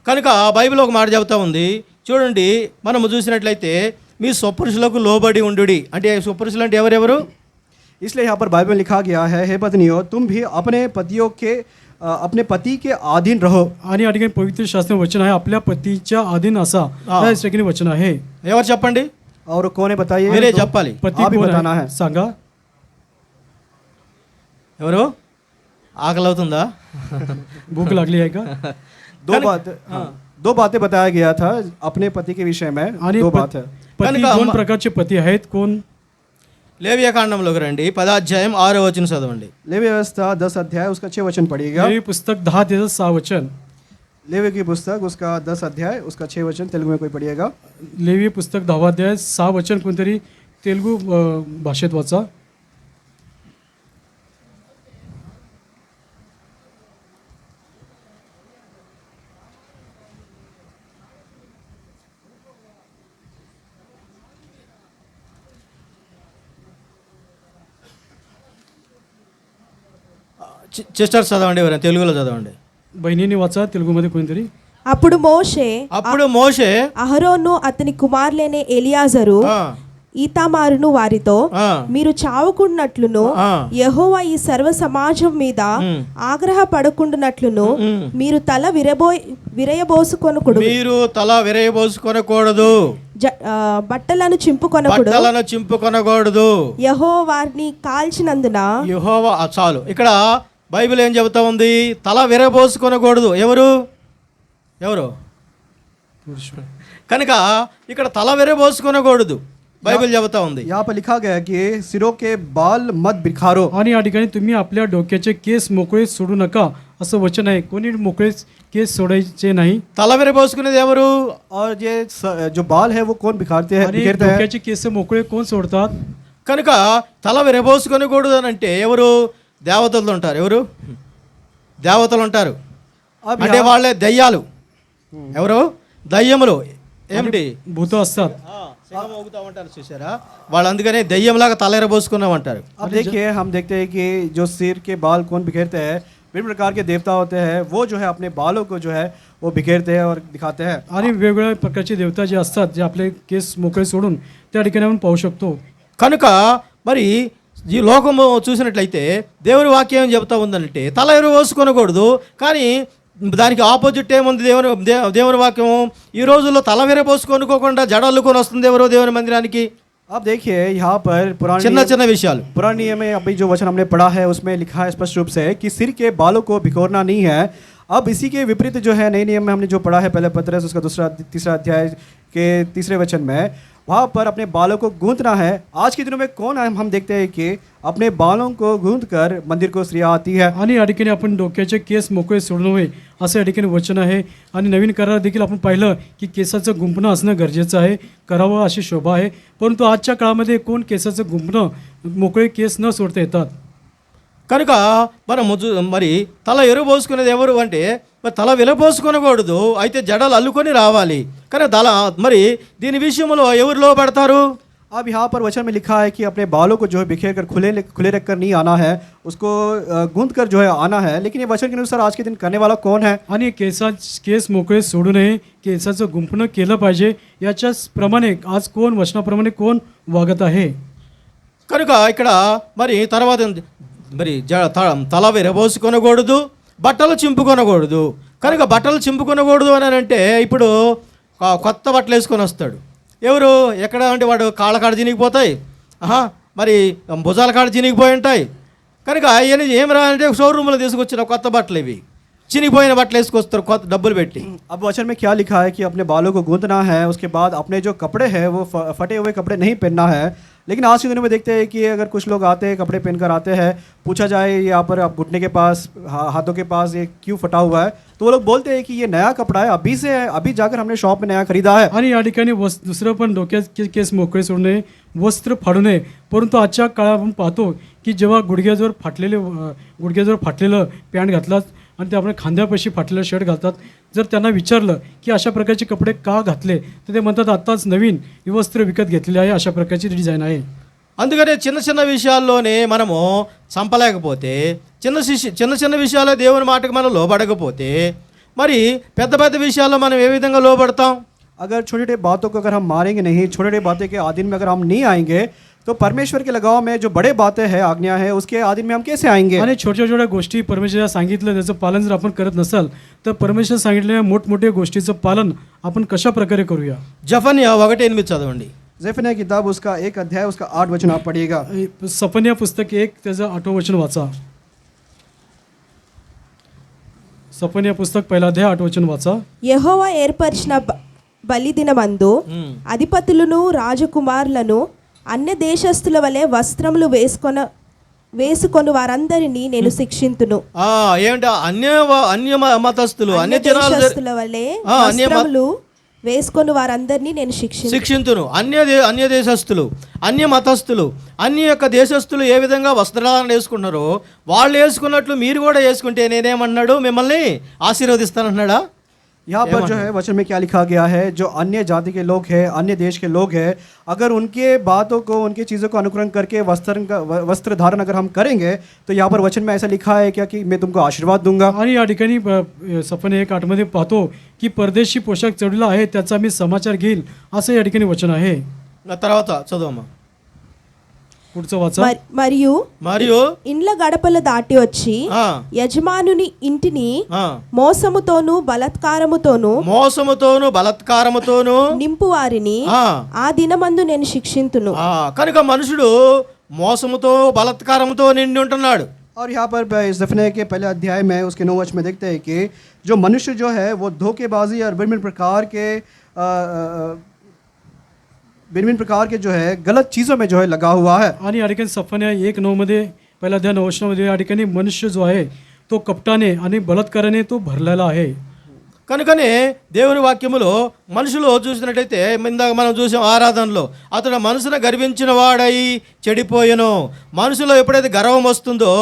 కనుక బైబిల్ ఒక మాట చెబుతా ఉంది చూడండి, మనము చూసినట్లయితే మీ స్వపురుషులకు లోబడి ఉండుడి అంటే స్వపురుషులు అంటే ఎవరెవరు? इसलिए यहाँ पर बाइबल में लिखा गया है, हे पत्नियों तुम भी अपने पतियों के अपने पति के अधीन रहो. आणि या ठिकाणी पवित्र शास्त्र वचन आहे, आपल्या पतीच्या अधीन असा या ठिकाणी वचन आहे. ఎవరు చెప్పండి? और कौन है बताइए? మీరే చెప్పాలి. पती आप ही कोण बताना आहे? है. सांगा. ఎవరు? ఆకలి అవుతుందా? भूक लागली आहे का? दो बातें बताया गया था अपने पति के विषय में. आणि दो बात है. पती कనుక दोन प्रकारचे पती आहेत. कोण? లేవియాకాండంలోకి రండి, 10వ అధ్యాయం 6వ వచనం చదవండి. लेवी व्यवस्था 10 अध्याय उसका 6 वचन पढ़िएगा. लेवी पुस्तक 10:6 वचन. लेवी की पुस्तक उसका 10 अध्याय उसका 6 वचन तेलुगु में कोई पढ़िएगा. लेवी पुस्तक 10 अध्याय 6 वचन कोणतरी तेलुगू भाषेत वाचा. సిస్టర్ చదవండి, ఎవరైనా తెలుగులో చదవండి. बहिणीने वाचा तेलुगूमध्ये कोणतरी. అప్పుడు మోషే అప్పుడు మోషే అహరోను అతని కుమారులైన ఎలియాజరు ఆ, ఈతామారును వారితో, ఆ, మీరు చావుకున్నట్లును ఆ. యెహోవా ఈ సర్వ సమాజం మీద ఆగ్రహ పడకుండునట్లును మీరు తల విరయబోసుకొనకుడు, మీరు తల విరయబోసుకొనకూడదు, బట్టలను చింపుకొనకుడు, బట్టలను చింపుకొనకూడదు, యెహోవా వారిని కాల్చినందున. యెహోవా చాలు. ఇక్కడ బైబిల్ ఏం చెబుతా ఉంది? తల విరబోసుకొనకూడదు. ఎవరు ఎవరు? కనుక ఇక్కడ తల విరబోసుకొనకూడదు బైబిల్ చెబుతా ఉంది. यहाँ पर लिखा गया कि सिरों के बाल मत बिखारो. आणि या ठिकाणी तुम्ही आपल्या डोक्याचे केस मोकळे सोडू नका असं वचन आहे. कोणी मोकळे केस सोडायचे नाही. తల విరబోసుకునేది ఎవరు? और ये जो बाल है वो कौन बिखारते हैं, आणि बिखेरते हैं? डोक्याचे केस मोकळे कोण सोडतात? కనుక తల విరబోసుకొనకూడదు అని అంటే ఎవరు? దేవతలు ఉంటారు. ఎవరు? దేవతలు ఉంటారు. అంటే వాళ్ళే దయ్యాలు. ఎవరు? దయ్యములు. ఏమిటి? भूत असतात. సింహం ఊగుతా ఉంటారు చూసారా, వాళ్ళు అందుకనే దయ్యంలాగా తల ఎరబోసుకున్నామంటారు. अब देखिए हम देखते हैं कि जो सिर के बाल कौन बिखेरते हैं, विभिन्न प्रकार के देवता होते हैं, वो जो है अपने बालों को जो है वो बिखेरते हैं और दिखाते हैं. आणि वेगवेगळ्या प्रकारचे देवता जे असतात, जे आपले केस मोकळे सोडून त्या ठिकाणी आपण पाहू शकतो. కనుక మరి ఈ లోకము చూసినట్లయితే దేవుని వాక్యం ఏం చెబుతా ఉందంటే తల ఎరబోసుకొనకూడదు, కానీ దానికి ఆపోజిట్ ఏముంది? దేవుని వాక్యం ఈ రోజుల్లో తల విరబోసుకొనుకోకుండా జడల్లుకొని వస్తుంది ఎవరో దేవుని మందిరానికి. अब देखिए यहाँ पर చిన్న చిన్న విషయాలు पुराने नियम में अभी जो वचन हमने पढ़ा है उसमें लिखा है स्पष्ट रूप से कि सिर के बालों को बिखोरना नहीं है. अब इसी के विपरीत जो है नए नियम में हमने जो पढ़ा है पहले पत्रस उसका दूसरा तीसरा अध्याय के तीसरे वचन में, वहाँ पर अपने बालों को गूंथना है। आज के दिनों में कौन है, हम देखते हैं कि अपने बालों को गूंथ कर मंदिर को स्त्रिया आती है। आणि या ठिकाणी आपण डोक्याचे केस मोकळे सोडणं होय असं या ठिकाणी वचन आहे. आणि नवीन करारात देखील आपण पाहिलं की केसाचं गुंफणं असणं गरजेचं आहे, करावं अशी शोभा आहे. परंतु आजच्या काळामध्ये कोण केसाचं गुंफणं मोकळे केस न सोडता येतात. కనుక మనం మరి తల ఎరుబోసుకునేది ఎవరు అంటే మరి తల విలపోసుకొనకూడదు, అయితే జడలు అల్లుకొని రావాలి. కానీ తల మరి దీని విషయంలో ఎవరు లోబడతారు? अब यहाँ पर वचन में लिखा है कि अपने बालों को जो है बिखेर कर खुले रख कर नहीं आना है, उसको गूंथ कर जो है आना है। लेकिन ये वचन के अनुसार आज के दिन करने वाला कौन है? आणि केस मोकळे सोडू नये, केसाचं गुंफणं केलं पाहिजे. याच्याच प्रमाणे आज कोण वचनाप्रमाणे कोण वागत आहे. కనుక ఇక్కడ మరి తర్వాత మరి తల విరబోసుకొనకూడదు, బట్టలు చింపుకొనకూడదు. కనుక బట్టలు చింపుకొనకూడదు అని అంటే ఇప్పుడు కొత్త బట్టలు వేసుకొని వస్తాడు. ఎవరు ఎక్కడ అంటే వాడు కాళ్ళ కాడ చినిగిపోతాయి, మరి భుజాల కాడ చినిగిపోయి ఉంటాయి. కనుక అవన్నీ ఏమి రా అంటే షోరూంలో తీసుకొచ్చిన కొత్త బట్టలు ఇవి చినిగిపోయిన బట్టలు వేసుకొస్తారు కొత్త డబ్బులు పెట్టి. अब वचन में क्या लिखा है कि अपने बालों को गूंथना है, उसके बाद अपने जो कपड़े हैं वो फटे हुए कपड़े नहीं पहनना है। लेकिन आज के दिनों में देखते हैं कि अगर कुछ लोग आते हैं कपड़े पहनकर आते हैं, पूछा जाए यहाँ पर आप घुटने के पास हाथों के पास ये क्यों फटा हुआ है, तो वो लोग बोलते हैं कि ये नया कपड़ा है, अभी से है, अभी जाकर हमने शॉप में नया खरीदा है। आणि या ठिकाणी दुसरं पण डोक्यात केस मोकळे सोडू नये, वस्त्र फाडू नये. परंतु आजच्या काळात आपण पाहतो की जेव्हा गुडघ्याजवळ फाटलेलं पॅन्ट घातलात आणि ते आपण खांद्यापाशी फाटलेलं शर्ट घालतात, जर त्यांना विचारलं की अशा प्रकारचे कपडे का घातले तर ते म्हणतात आत्ताच नवीन वस्त्र विकत घेतलेले आहे, अशा प्रकारची डिझाईन आहे. అందుకనే చిన్న చిన్న విషయాల్లోనే మనము చంపలేకపోతే, చిన్న చిన్న విషయాల్లో దేవుని మాటకు మనం లోబడకపోతే మరి పెద్ద పెద్ద విషయాల్లో మనం ఏ విధంగా లోబడతాం? अगर छोटे छोटे बातों को अगर हम मारेंगे नहीं, छोटे छोटे बातें के आधीन में अगर हम नहीं आएंगे, तो परमेश्वर के लगाव में जो बड़े बातें हैं, आज्ञा है, उसके आधीन में हम कैसे आएंगे? आणि छोट्या छोट्या गोष्टी परमेश्वराने सांगितलं त्याचं पालन जर आपण करत नसाल तर परमेश्वर सांगितलेल्या मोठमोठ्या गोष्टीचं पालन आपण कशा प्रकारे करूया. జఫన్యా 1:8 చదవండి. ज़ेफन्याह किताब उसका 1 अध्याय उसका 8 वचन आप पढ़िएगा. सफन्या पुस्तक 1 त्याचं 8 वचन वाचा. सफन्या पुस्तक 1 अध्याय 8 वचन वाचा. యెహోవా ఏర్పరిచిన బలిదినమందు అధిపతులను రాజకుమారులను అన్య దేశస్థుల వలె వస్త్రములు వేసుకొని వారందరినీ నేను శిక్షింతును. ఏమంటే అన్య మతస్థులు అన్య దేశస్థుల వలె వస్త్రములు వేసుకొని వారందరినీ నేను శిక్షింతును. అన్య దేశస్థులు, అన్య మతస్థులు, అన్య యొక్క దేశస్థులు ఏ విధంగా వస్త్రాలను వేసుకున్నారో వాళ్ళు వేసుకున్నట్లు మీరు కూడా వేసుకుంటే నేనేమన్నాడు, మిమ్మల్ని ఆశీర్వదిస్తానన్నాడా? यहाँ पर जो है वचन में क्या लिखा गया है, जो अन्य जाति के लोग हैं, अन्य देश के लोग हैं, अगर उनके बातों को, उनकी चीज़ों को अनुकरण करके वस्त्र धारण अगर हम करेंगे, तो यहाँ पर वचन में ऐसा लिखा है क्या कि मैं तुमको आशीर्वाद दूंगा. आणि या ठिकाणी सफन्या 1:8 मध्ये पाहतो की परदेशी पोशाख चढला आहे त्याचा मी समाचार घेईल असं या ठिकाणी वचन आहे. తర్వాత చదవమ్మా. पुढचं वाचा. మరియు ఇండ్ల గడపలు దాటి వచ్చి యజమానుని ఇంటిని మోసముతోను బలాత్కారముతోను నింపు వారిని ఆ దినమందు నేను శిక్షింతును. కనుక మనుషుడు మోసముతో బలాత్కారముతో నిండి ఉంటున్నాడు. और यहाँ पर ज़ेफन्याह के पहले अध्याय में उसके 9 वचन में देखते हैं कि जो मनुष्य जो है वो धोखेबाजी और विभिन्न प्रकार के जो है गलत चीज़ों में जो है लगा हुआ है. आणि या ठिकाणी सफन्या 1:9 मध्ये 1 अध्याय 9 वचनामध्ये या ठिकाणी मनुष्य जो आहे तो कपटाने आणि बलात्काराने तो भरलेला आहे. కనుకనే దేవుని వాక్యములో మనుషులు చూసినట్టయితే ఇందాక మనం చూసాం ఆరాధనలో, అతడు మనసును గర్వించిన వాడై చెడిపోయెను. మనసులో ఎప్పుడైతే గర్వం వస్తుందో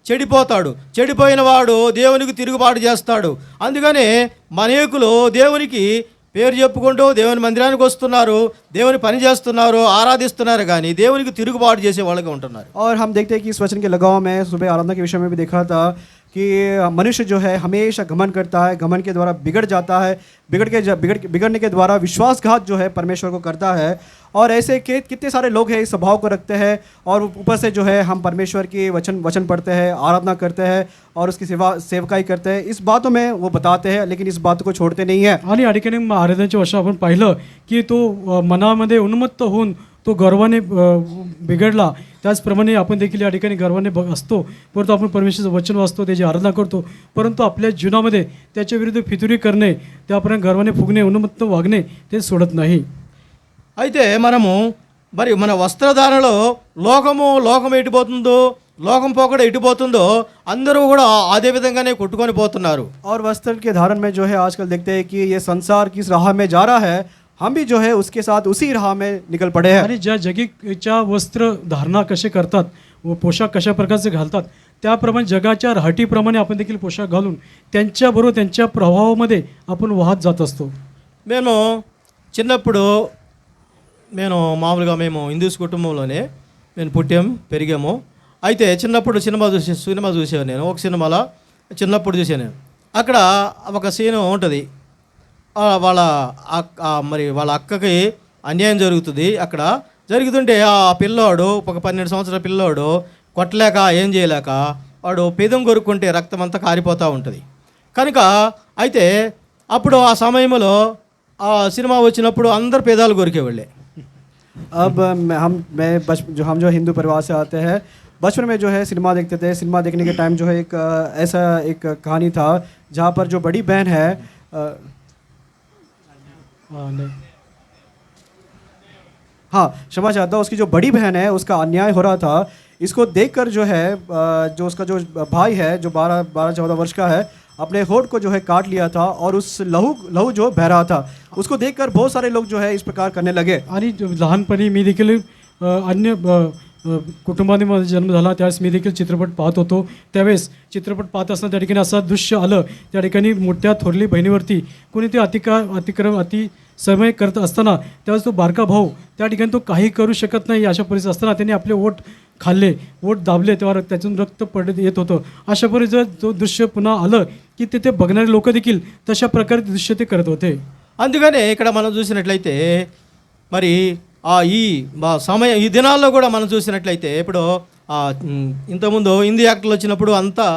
చెడిపోతాడు. చెడిపోయిన వాడు దేవునికి తిరుగుబాటు చేస్తాడు. అందుకనే అనేకులు దేవునికి పేరు చెప్పుకుంటూ దేవుని మందిరానికి వస్తున్నారు, దేవుని పని చేస్తున్నారు, ఆరాధిస్తున్నారు, కానీ దేవునికి తిరుగుబాటు చేసే వాళ్ళగా ఉంటున్నారు. और हम देखते हैं कि इस वचन के लगाव में सुबह आराधना के विषय में भी देखा था कि मनुष्य जो है हमेशा घमंड करता है, घमंड के द्वारा बिगड़ जाता है, बिगड़ने के द्वारा विश्वासघात जो है परमेश्वर को करता है. और ऐसे कितने सारे लोग हैं इस स्वभाव को रखते हैं, और ऊपर से जो है हम परमेश्वर की वचन पढ़ते हैं, आराधना करते हैं और उसकी सेवकाई करते हैं, इस बातों में वो बताते हैं, लेकिन इस बात को छोड़ते नहीं है. आणि या ठिकाणी आराधनेच्या वर्षात आपण पाहिलं की तो मनामध्ये उन्मत्त होऊन तो गर्वाने बिघडला, त्याचप्रमाणे आपण देखील या ठिकाणी गर्वाने असतो, परंतु आपण परमेश्वराचं वचन वाचतो, त्याची आराधना करतो, परंतु आपल्या जीवनामध्ये त्याच्या विरुद्ध फितुरी करणे, त्यापर्यंत गर्वाने फुगणे, उन्मत्त वागणे ते सोडत नाही. అయితే మనము మరి మన వస్త్రధారణలో లోకం ఎటుపోతుందో, లోకం పోకడ ఎటుపోతుందో అందరూ కూడా అదే విధంగానే కొట్టుకొని పోతున్నారు. और वस्त्र के धारण में जो है आजकल देखते हैं कि ये संसार किस राह में जा रहा है, हम भी जो है उसके साथ उसी राह में निकल पड़े हैं. आणि ज्या जगीच्या वस्त्र धारणा कसे करतात व पोशाख कशा प्रकारचे घालतात, त्याप्रमाणे जगाच्या राहटीप्रमाणे आपण देखील पोशाख घालून त्यांच्याबरोबर त्यांच्या प्रभावामध्ये आपण वाहत जात असतो. మేము చిన్నప్పుడు మామూలుగా మేము హిందూస్ కుటుంబంలోనే నేను పుట్టాం పెరిగాము. అయితే చిన్నప్పుడు సినిమా చూసాను నేను. ఒక సినిమాలో చిన్నప్పుడు చూసాను. అక్కడ ఒక సీన్ ఉంటుంది. వాళ్ళ అక్కకి అన్యాయం జరుగుతుంది. అక్కడ జరుగుతుంటే ఆ పిల్లోడు, ఒక 12 సంవత్సరాల పిల్లోడు కొట్టలేక ఏం చేయలేక వాడు పెదం కొరుక్కుంటే రక్తం అంతా కారిపోతూ ఉంటుంది. కనుక అయితే అప్పుడు ఆ సమయంలో ఆ సినిమా వచ్చినప్పుడు అందరు పేదాలు కొరికేవాళ్ళే. अब हम जो हिंदू परिवार से आते हैं, बचपन में जो है सिनेमा देखते थे. सिनेमा देखने के टाइम जो है ऐसा एक कहानी था जहाँ पर जो बड़ी बहन है, हाँ क्षमा चाहता हूँ, उसकी जो बड़ी बहन है उसका अन्याय हो रहा था. इसको देखकर जो है जो उसका जो भाई है जो 12-14 वर्ष का है, अपने होठ को जो है काट लिया था और उस लहू जो बह रहा था, उसको देखकर बहुत सारे लोग जो है इस प्रकार करने लगे. आणि लहानपणी मी देखील अन्य कुटुंबाने माझा जन्म झाला, त्यावेळेस मी देखील चित्रपट पाहत होतो. त्यावेळेस चित्रपट पाहत असताना त्या ठिकाणी असं दृश्य आलं, त्या ठिकाणी मोठ्या थोरली बहिणीवरती कोणी ते अति समय करत असताना त्यावेळेस तो बारका भाऊ त्या ठिकाणी तो काही करू शकत नाही. अशा परिस्थिती असताना त्यांनी आपले ओठ खाल्ले, ओठ दाबले, तेव्हा त्यातून रक्त पडत येत होतं. अशा परिस्थितीत जो दृश्य पुन्हा आलं की ते बघणारे लोक देखील तशा प्रकारे दृश्य ते करत होते. అందుకనే ఇక్కడ మనం చూసినట్లయితే మరి ఈ దినాల్లో కూడా మనం చూసినట్లయితే ఇప్పుడు ఇంతకుముందు హిందీ యాక్టర్లు వచ్చినప్పుడు అంతా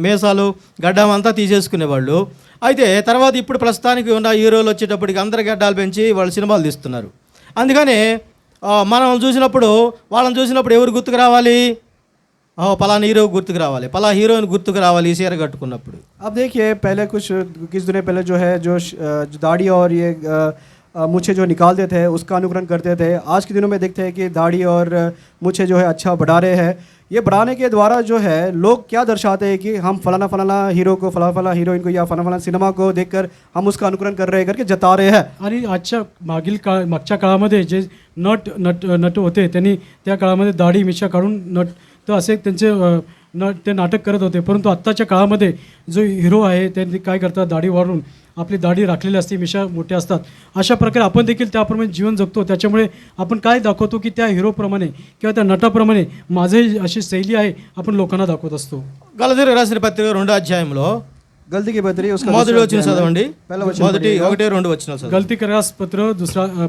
మేసాలు గడ్డం అంతా తీసేసుకునేవాళ్ళు. అయితే తర్వాత ఇప్పుడు ప్రస్తుతానికి ఉన్న హీరోలు వచ్చేటప్పటికి అందరు గడ్డాలు పెంచి వాళ్ళు సినిమాలు తీస్తున్నారు. అందుకని మనం చూసినప్పుడు వాళ్ళని చూసినప్పుడు ఎవరు గుర్తుకు రావాలి? పలానా హీరో గుర్తుకు రావాలి, పలా హీరోయిన్ గుర్తుకు రావాలి ఈ చీర కట్టుకున్నప్పుడు. अब देखिए पहले कुछ दिन पहले जो है जो दाढ़ी और ये मूछे जो निकालते थे उसका अनुकरण करते थे. आज के दिनों में देखते हैं कि दाढ़ी और मूछे जो है अच्छा बढ़ा रहे हैं. ये बढ़ाने के द्वारा जो है लोग क्या दर्शाते हैं कि हम फलाना हीरो को, फलाना हीरोइन को या फलाना सिनेमा को देखकर हम उसका अनुकरण कर रहे हैं करके जता रहे हैं. आणि आजच्या मागच्या काळामध्ये जे नट होते त्यांनी त्या काळामध्ये दाढी मिशा काढून तर असे त्यांचे ते नाटक करत होते. परंतु आत्ताच्या काळामध्ये जो हिरो आहे त्यांनी काय करतात, दाढी वाढवून आपली दाढी राखलेली असते, मिशा मोठ्या असतात. अशा प्रकारे आपण देखील त्याप्रमाणे जीवन जगतो. त्याच्यामुळे आपण काय दाखवतो की त्या हिरोप्रमाणे किंवा त्या नटाप्रमाणे माझी अशी शैली आहे आपण लोकांना दाखवत असतो. గలతీయులకు రాసిన పత్రిక 2వ అధ్యాయంలో गलती की पत्री उसका మొదటి వచనం చదవండి. మొదటి 1-2 వచనాలు చదవండి. गलती करास पत्र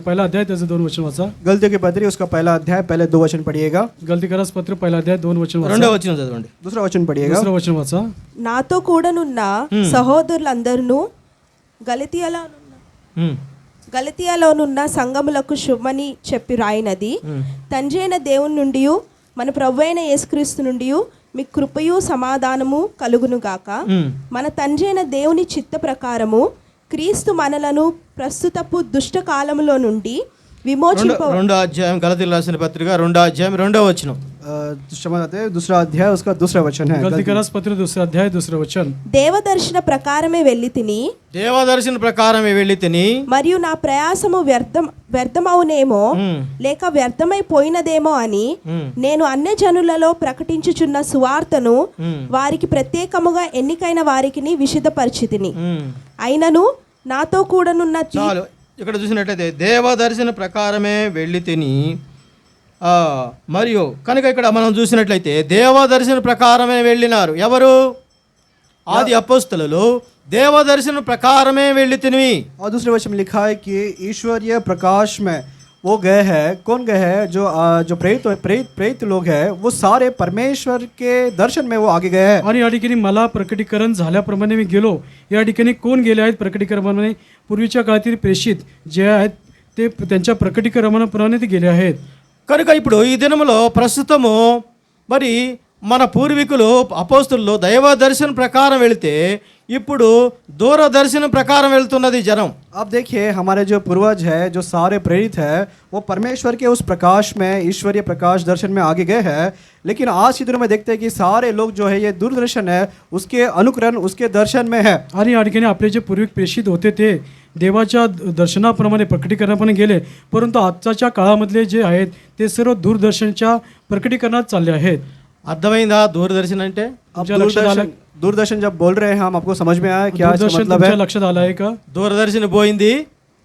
पहिला अध्याय त्याचे 2 वचन वाचा. गलती की पत्री उसका पहला अध्याय पहले 2 वचन पढ़िएगा. गलती करास पत्र पहिला अध्याय 2 वचन वाचा. 2వ వచనం చదవండి. दूसरा वचन पढ़िएगा. दुसरा वचन वाचा. నాతో కూడానున్న సహోదరులందరూ గలతీయలోనున్న సంఘములకు శుభమని చెప్పి రాయినది, తండ్రి అయిన దేవుని నుండి మన ప్రభు అయిన యేసుక్రీస్తు నుండి మీకు కృపయు సమాధానము కలుగునుగాక. మన తండ్రి అయిన దేవుని చిత్త ప్రకారము క్రీస్తు మనలను ప్రస్తుతపు దుష్ట కాలములో నుండి విమోచింప. 2వ అధ్యాయం గలతీయులకు రాసిన పత్రిక 2వ అధ్యాయం 2వ వచనం. दूसरा अध्याय उसका दूसरा वचन है. गलती करास पत्र दूसरा अध्याय दूसरा वचन. దేవదర్శన ప్రకారమే వెళ్ళి తిని, దేవదర్శన ప్రకారమే వెళ్ళి తిని, మరియు నా ప్రయాసము వ్యర్థమవునేమో లేక వ్యర్థమైపోయినదేమో అని నేను అన్యజనులలో ప్రకటించుచున్న సువార్తను వారికి ప్రత్యేకముగా ఎన్నికైన వారికి విశుద్ధపరిచితిని. అయినను నాతో కూడానున్న చాలు. ఇక్కడ చూసినట్లయితే దేవదర్శన ప్రకారమే వెళ్ళి తిని, మరియు కనుక ఇక్కడ మనం చూసినట్లయితే దేవదర్శన ప్రకారమే వెళ్ళినారు. ఎవరు? ఆది అపోస్తలులు దేవదర్శన ప్రకారమే వెళ్ళి తిని. और दूसरे वचन में लिखा है कि ईश्वरीय प्रकाश में वो गए हैं. कौन गए हैं? जो प्रेरित लोग हैं वो सारे परमेश्वर के दर्शन में वो आगे गए हैं. आणि या ठिकाणी मला प्रकटीकरण झाल्याप्रमाणे मी गेलो. या ठिकाणी कोण गेले आहेत प्रकटीकरणाप्रमाणे? पूर्वीच्या काळातील प्रेषित जे आहेत ते त्यांच्या प्रकटीकरणाप्रमाणे ते गेले आहेत. కనుక ఇప్పుడు ఈ దినములో ప్రస్తుతము మరి మన పూర్వీకులు అపోస్తుల్లో దైవ దర్శనం ప్రకారం వెళితే ఇప్పుడు దూరదర్శనం ప్రకారం వెళ్తున్నది జనం. अब देखिए हमारे जो पूर्वज है, जो सारे प्रेरित है, वो परमेश्वर के उस प्रकाश में, ईश्वरीय प्रकाश दर्शन में आगे गए हैं. लेकिन आज के दिनों में देखते हैं कि सारे लोग जो है ये दूरदर्शन है, उसके अनुकरण, उसके दर्शन में है. आणि या ठिकाणी आपले जे पूर्वी प्रेषित होते ते देवाच्या दर्शनाप्रमाणे प्रकटीकरणाप्रमाणे गेले, परंतु आजच्या काळामधले जे आहेत ते सर्व दूरदर्शनच्या प्रकटीकरणात चालले आहेत. అర్థమైందా దూరదర్శన్ అంటే? अब दूरदर्शन जब बोल रहे हैं हम, आपको समझ में आया क्या इसका दूरदर्शन मतलब है? तुमच्या लक्षात आलं आहे का? దూరదర్శన్ పోయింది,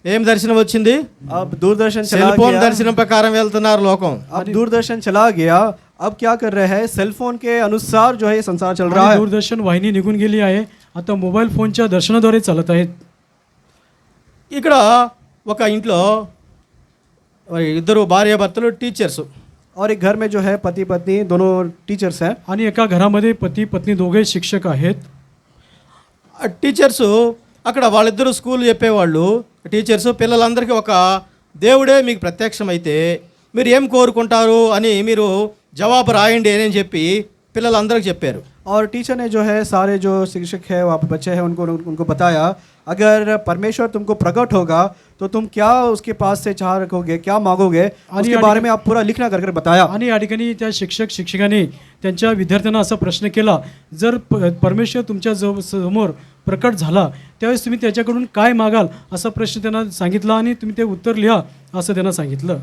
ఏం దర్శనం వచ్చింది? अब दूरदर्शन సెల్ चला ఫోన్ गया. దర్శనం ప్రకారం వెళ్తున్నారు లోకం. अब दूरदर्शन चला गया. अब क्या कर रहे हैं? सेलफोन के अनुसार जो है ये संसार चल रहा आणि है. दूरदर्शन वाहिनी निघून गेली आहे, आता मोबाईल फोनच्या दर्शनाद्वारे चालत आहेत. ఇక్కడ ఒక ఇంట్లో మరి ఇద్దరు భార్యాభర్తలు టీచర్స్. और एक घर में जो है पति पत्नी दोनों टीचर्स हैं. आणि एका घरामध्ये पती पत्नी दोघे शिक्षक आहेत. ఆ టీచర్స్ అక్కడ వాళ్ళిద్దరూ స్కూల్ చెప్పేవాళ్ళు. టీచర్స్ పిల్లలందరికీ ఒక దేవుడే మీకు ప్రత్యక్షమైతే మీరు ఏం కోరుకుంటారు అని మీరు జవాబు రాయండి అని చెప్పి పిల్లలందరికీ చెప్పారు. और टीचर ने जो है सारे जो शिक्षक है, वहाँ पे बच्चे हैं, उनको बताया अगर परमेश्वर तुमको प्रकट होगा तो तुम क्या उसके पास से चाह रखोगे, क्या मांगोगे, उसके बारे में आप पूरा लिखना कर बताया. आणि या ठिकाणी त्या शिक्षकाने त्यांच्या विद्यार्थ्यांना असा प्रश्न केला, जर परमेश्वर तुमच्या समोर प्रकट झाला त्यावेळेस तुम्ही त्याच्याकडून काय मागाल असा प्रश्न त्यांना सांगितला आणि तुम्ही ते उत्तर लिहा असं त्यांना सांगितलं.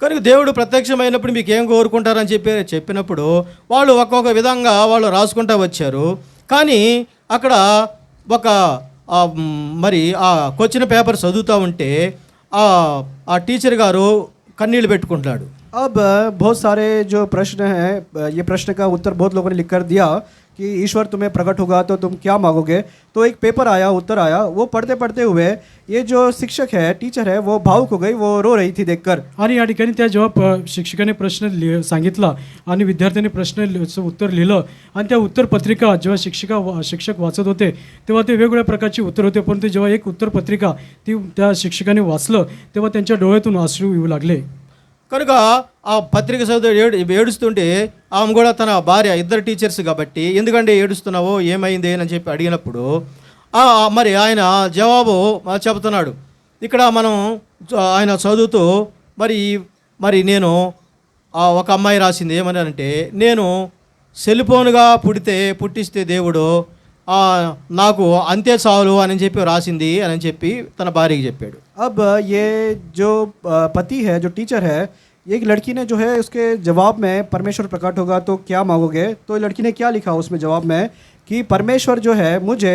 కనుక దేవుడు ప్రత్యక్షమైనప్పుడు మీకు ఏం కోరుకుంటారని చెప్పినప్పుడు వాళ్ళు ఒక్కొక్క విధంగా వాళ్ళు రాసుకుంటూ వచ్చారు. కానీ అక్కడ ఒక మరి ఆ క్వశ్చన్ పేపర్ చదువుతూ ఉంటే ఆ టీచర్ గారు కన్నీళ్ళు పెట్టుకుంటున్నాడు. अब बहुत सारे जो प्रश्न हैं, ये प्रश्न का उत्तर बहुत लोगों ने लिख कर दिया कि ईश्वर तुम्हें प्रकट होगा तो तुम क्या मांगोगे. तो एक पेपर आया, उत्तर आया, वो पढ़ते पढ़ते हुए ये जो शिक्षक है, टीचर है, वो भावुक हो गई, वो रो रही थी देखकर. आणि या ठिकाणी त्या जेव्हा शिक्षकाने प्रश्न सांगितला आणि विद्यार्थ्यांनी उत्तर लिहिलं आणि त्या उत्तरपत्रिका जेव्हा शिक्षक वाचत होते तेव्हा ते वेगवेगळ्या प्रकारची उत्तर होते, परंतु जेव्हा एक उत्तरपत्रिका ती त्या शिक्षकाने वाचलं तेव्हा त्यांच्या डोळ्यातून अश्रू येऊ लागले. కనుక ఆ పత్రిక చదువు ఏడుస్తుంటే ఆమె కూడా తన భార్య, ఇద్దరు టీచర్స్ కాబట్టి ఎందుకంటే ఏడుస్తున్నావో ఏమైంది అని చెప్పి అడిగినప్పుడు మరి ఆయన జవాబు చెబుతున్నాడు. ఇక్కడ మనం ఆయన చదువుతూ మరి నేను ఒక అమ్మాయి రాసింది ఏమని అంటే, నేను సెల్ ఫోన్గా పుట్టిస్తే దేవుడు నాకు అంతే చాలు అని చెప్పి రాసింది అని చెప్పి తన భార్యకి చెప్పాడు. अब ये जो पति है, जो टीचर है, एक लड़की ने जो है उसके जवाब में परमेश्वर प्रकट होगा तो क्या मांगोगे, तो लड़की ने क्या लिखा उसमें जवाब में कि परमेश्वर जो है मुझे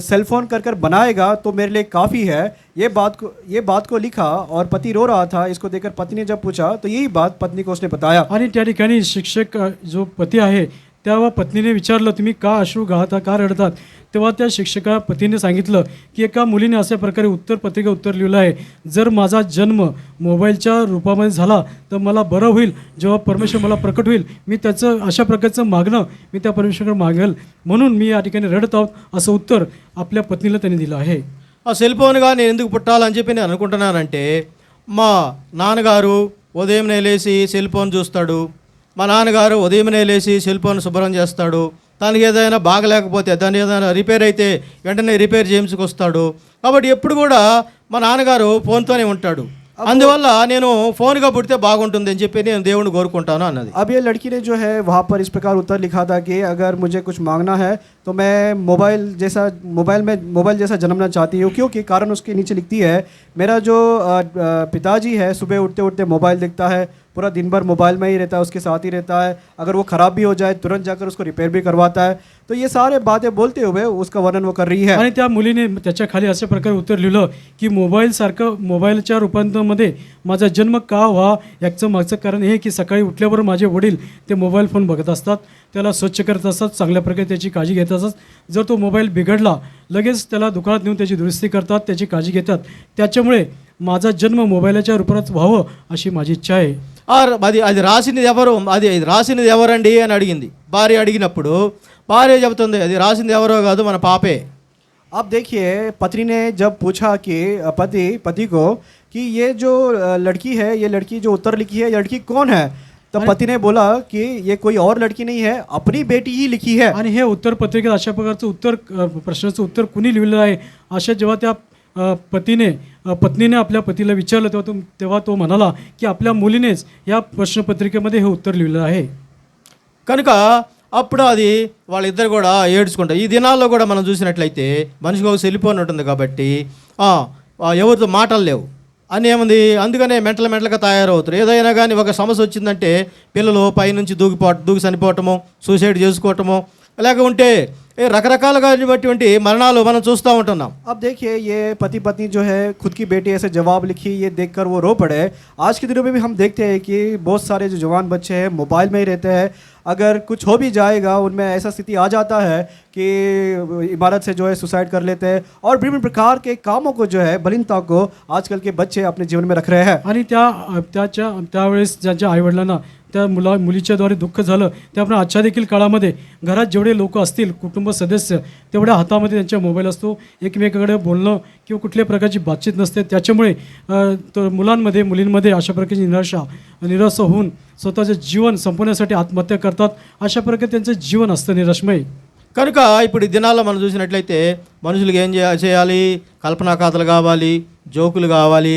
सेलफोन कर बनाएगा तो मेरे लिए काफ़ी है. ये बात को लिखा और पति रो रहा था. इसको देखकर पत्नी ने जब पूछा तो यही बात पत्नी को उसने बताया. आणि त्या ठिकाणी शिक्षक जो पती आहे तेव्हा पत्नीने विचारलं, तुम्ही का अश्रू गाळता, का रडतात. तेव्हा त्या पतीने सांगितलं की एका मुलीने अशा प्रकारे उत्तर लिहिलं आहे, जर माझा जन्म मोबाईलच्या रूपामध्ये झाला तर मला बरं होईल. जेव्हा परमेश्वर मला प्रकट होईल मी त्याचं अशा प्रकारचं मागणं मी त्या परमेश्वराकडे मागेल, म्हणून मी या ठिकाणी रडत आहोत असं उत्तर आपल्या पत्नीला त्यांनी दिलं आहे. ఆ సెల్ ఫోన్గా నేను ఎందుకు పుట్టాలని చెప్పి నేను అనుకుంటున్నానంటే, మా నాన్నగారు ఉదయంనే లేచి సెల్ ఫోన్ చూస్తాడు, మా నాన్నగారు ఉదయమే లేచి సెల్ ఫోన్ శుభ్రం చేస్తాడు, దానికి ఏదైనా బాగలేకపోతే దాన్ని ఏదైనా రిపేర్ అయితే వెంటనే రిపేర్ చేయించుకొస్తాడు. కాబట్టి ఎప్పుడు కూడా మా నాన్నగారు ఫోన్తోనే ఉంటాడు. అందువల్ల నేను ఫోన్గా పుడితే బాగుంటుంది అని చెప్పి నేను దేవుని కోరుకుంటాను అన్నది. अब ये लड़की ने जो है वहाँ पर इस प्रकार उत्तर लिखा था कि अगर मुझे कुछ मांगना है तो मैं मोबाइल जैसा जन्मना चाहती हूँ. क्योंकि कारण उसके नीचे लिखती है, मेरा जो पिताजी है सुबह उठते उठते मोबाइल देखता है, पूरा दिन भर मोबाइल में ही रहता है, उसके साथ ही रहता है. अगर वो ख़राब भी हो जाए तुरंत जाकर उसको रिपेयर भी करवाता है. तो ये सारे बातें बोलते हुए उसका वर्णन वो कर रही है. आणि त्या मुलीने त्याच्या खाली अशा प्रकारे उत्तर लिहिलं की मोबाईलच्या रूपांतरामध्ये माझा जन्म का व्हा याचं मागचं कारण हे की सकाळी उठल्यावर माझे वडील ते मोबाईल फोन बघत असतात, त्याला स्वच्छ करत असतात, चांगल्या प्रकारे त्याची काळजी घेत असतात. जर तो मोबाईल बिघडला लगेच त्याला दुकानात नेऊन त्याची दुरुस्ती करतात, त्याची काळजी घेतात. त्याच्यामुळे माझा जन्म मोबाईलच्या रूपात व्हावं अशी माझी इच्छा आहे. అది రాసినది ఎవరండి అని అడిగింది భార్య. అడిగినప్పుడు భార్య చెబుతుంది, అది రాసింది ఎవరో కాదు మన పాపే. अब देखिए पत्नी ने जब पूछा कि पति को कि कि ये जो लड़की है, ये लड़की जो उत्तर लिखी है, ये लड़की कौन है? तब पति ने बोला कि ये कोई और लड़की नहीं है, अपनी बेटी ही लिखी है. आणि हे उत्तर पत्रिकेत अशा प्रकारचं उत्तर प्रश्नाचं उत्तर कुणी लिहिलेलं आहे अशा जेव्हा त्या पत्नीने आपल्या पतीला विचारलं तेव्हा तो म्हणाला की आपल्या मुलीनेच या प्रश्नपत्रिकेमध्ये हे उत्तर लिहिलं आहे. కనుక అప్పుడు అది వాళ్ళిద్దరు కూడా ఏడ్చుకుంటారు. ఈ దినాల్లో కూడా మనం చూసినట్లయితే మనిషికి ఒక సెల్ఫోన్ ఉంటుంది కాబట్టి ఎవరితో మాటలు లేవు అని ఏముంది, అందుకనే మెంటల్గా తయారవుతారు. ఏదైనా కానీ ఒక సమస్య వచ్చిందంటే పిల్లలు పైనుంచి దూకి చనిపోవటము, సూసైడ్ చేసుకోవటము, లేక ఉంటే రకరకాలుగా బట్టి మరణాలు మనం చూస్తూ ఉంటున్నాం. अब देखिए ये पति पत्नी जो है खुद की बेटी ऐसे जवाब लिखी, ये देखकर वो रो पड़े. आज के दिनों में भी हम देखते हैं कि बहुत सारे जो जवान बच्चे हैं मोबाइल में ही रहते हैं. अगर कुछ हो भी जाएगा उनमें ऐसा स्थिति आ जाता है कि इमारत से जो है सुसाइड कर लेते हैं और विभिन्न प्रकार के कामों को जो है बलिनता को आजकल के बच्चे अपने जीवन में रख रहे हैं. आणि त्यावेळेस ज्यांच्या आईवडिलांना त्या मुलीच्याद्वारे दुःख झालं त्यामुळे आजच्या देखील काळामध्ये घरात जेवढे लोक असतील कुटुंब सदस्य तेवढ्या हातामध्ये त्यांच्या मोबाईल असतो. एकमेकाकडे बोलणं किंवा कुठल्याही प्रकारची बातचीत नसते. त्याच्यामुळे मुलांमध्ये मुलींमध्ये अशा प्रकारची निराश होऊन स्वतःचं जीवन संपवण्यासाठी आत्महत्या करतात. अशा प्रकारे त्यांचं जीवन असतं निराशमय. కనుక ఇప్పుడు ఈ దినాల్లో మనం చూసినట్లయితే మనుషులకు ఏం చేయాలి, కల్పనా కథలు కావాలి, జోకులు కావాలి.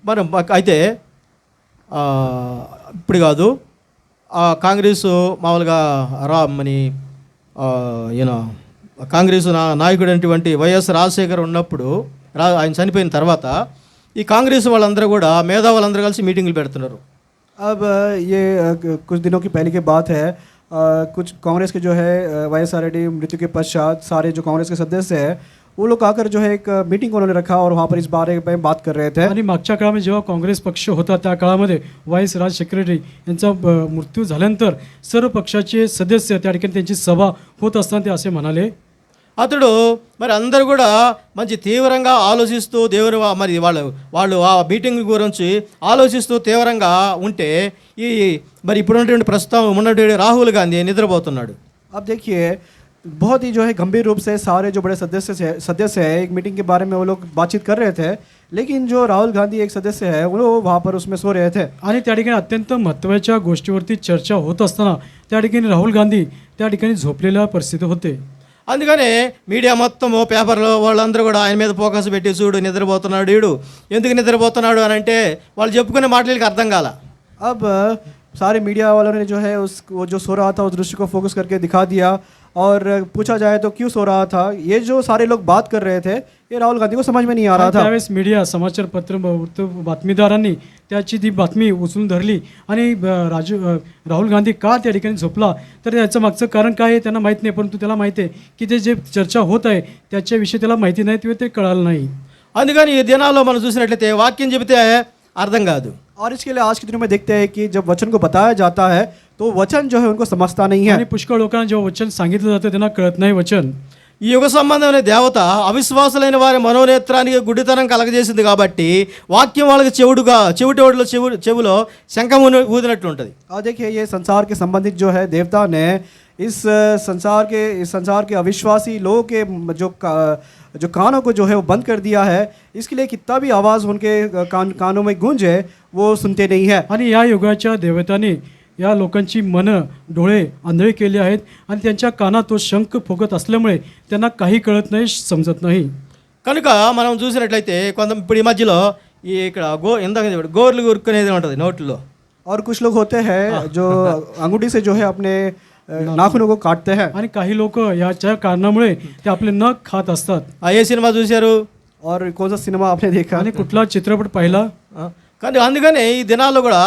మనం అయితే ఇప్పుడు కాదు, కాంగ్రెస్ మామూలుగా కాంగ్రెస్ నాయకుడు అటువంటి వైఎస్ రాజశేఖర్ ఉన్నప్పుడు ఆయన చనిపోయిన తర్వాత ఈ కాంగ్రెస్ వాళ్ళందరూ కూడా మేధావులందరూ కలిసి మీటింగులు పెడుతున్నారు. अब ये कुछ दिनों की पहले की बात है. कुछ कांग्रेस के जो है YSR रेड्डी मृत्यु के पश्चात सारे जो कांग्रेस के सदस्य हैं वो लोग आकर जो है एक मीटिंग उन्होंने रखा और वहाँ पर इस बारे में बात कर रहे थे. आणि मागच्या काळामध्ये जेव्हा काँग्रेस पक्ष होता त्या काळामध्ये वाईस राजशेखर रेड्डी यांचा मृत्यू झाल्यानंतर सर्व पक्षाचे सदस्य त्या ठिकाणी त्यांची सभा होत असताना ते असे म्हणाले. అతడు మరి అందరూ కూడా మంచి తీవ్రంగా ఆలోచిస్తూ దేవుని మరి వాళ్ళు ఆ మీటింగ్ గురించి ఆలోచిస్తూ తీవ్రంగా ఉంటే ఈ మరి ఇప్పుడున్నటువంటి ప్రస్తుతం ఉన్నటువంటి రాహుల్ గాంధీ నిద్రపోతున్నాడు. अब देखिए बहुत ही जो है गंभीर रूप से सारे जो बड़े सदस्य हैं एक मीटिंग के बारे में वो लोग बातचीत कर रहे थे, लेकिन जो राहुल गांधी एक सदस्य है वो वहाँ पर उसमें सो रहे थे. आणि त्या ठिकाणी अत्यंत महत्त्वाच्या गोष्टीवरती चर्चा होत असताना त्या ठिकाणी राहुल गांधी त्या ठिकाणी झोपलेल्या परिस्थिती होते. అందుకనే మీడియా మొత్తము పేపర్లో వాళ్ళందరూ కూడా ఆయన మీద ఫోకస్ పెట్టి చూడు నిద్రపోతున్నాడు, వీడు ఎందుకు నిద్రపోతున్నాడు అని అంటే వాళ్ళు చెప్పుకునే మాటలకి అర్థం కాల. अब सारे मीडिया वालों ने जो है वो जो सो रहा था उस दृश्य को फोकस करके दिखा दिया और पूछा जाए तो क्यों सो रहा था. ये जो सारे लोग बात कर रहे थे ये राहुल गांधी को समझ में नहीं आ रहा था. त्यावेळेस मीडिया समाचार पत्र बातमीदारांनी त्याची ती बातमी उचलून धरली आणि राहुल गांधी का त्या ठिकाणी झोपला तर याचं मागचं कारण काय आहे त्यांना माहीत नाही, परंतु त्याला माहिती आहे की ते जे चर्चा होत आहे त्याच्याविषयी त्याला माहिती नाही किंवा ते कळालं नाही. అందుకని ఈ దినాల్లో మనం చూసినట్లయితే వాక్యం చెబితే అర్థం కాదు. और इसके लिए आज के दिनों में देखते हैं कि जब वचन को बताया जाता है तो वचन जो है उनको समझता नहीं है. आणि पुष्कळ लोकांना जेव्हा वचन सांगितलं जातं त्यांना कळत नाही वचन. ఈ యుగ సంబంధమైన దేవత అవిశ్వాసులైన వారి మనోనేత్రానికి గుడ్డితనం కలగజేసింది కాబట్టి వాక్యం వాళ్ళకి చెవిటోడులో చెవులో శంఖం ఊదినట్లు ఉంటుంది. और देखिए ये संसार के संबंधित जो है देवता ने इस संसार के अविश्वासी लोगों के जो कानों को जो है वो बंद कर दिया है. इसके लिए कितना भी आवाज़ उनके कानों में गूंजे वो सुनते नहीं है. आणि या युगाच्या देवताने या लोकांची मनं डोळे आंधळे केले आहेत आणि त्यांच्या कानात तो शंख फुगत असल्यामुळे त्यांना काही कळत नाही, समजत नाही. కనుక మనం చూసినట్లయితే కొంత ఇప్పుడు ఈ మధ్యలో ఇక్కడ ఇందాక గోర్లు గురుక్కునేది ఉంటుంది నోట్లో. और कुछ लोग होते हैं जो अंगूठी से जो है अपने नाखूनों को काटते हैं. आणि काही लोक याच्या कारणामुळे ते आपले नख खात असतात. ఏ సినిమా చూశారు? और कौन सा सिनेमा आपने देखा? आणि कुठला चित्रपट पाहिला? కానీ అందుకనే ఈ దినాల్లో కూడా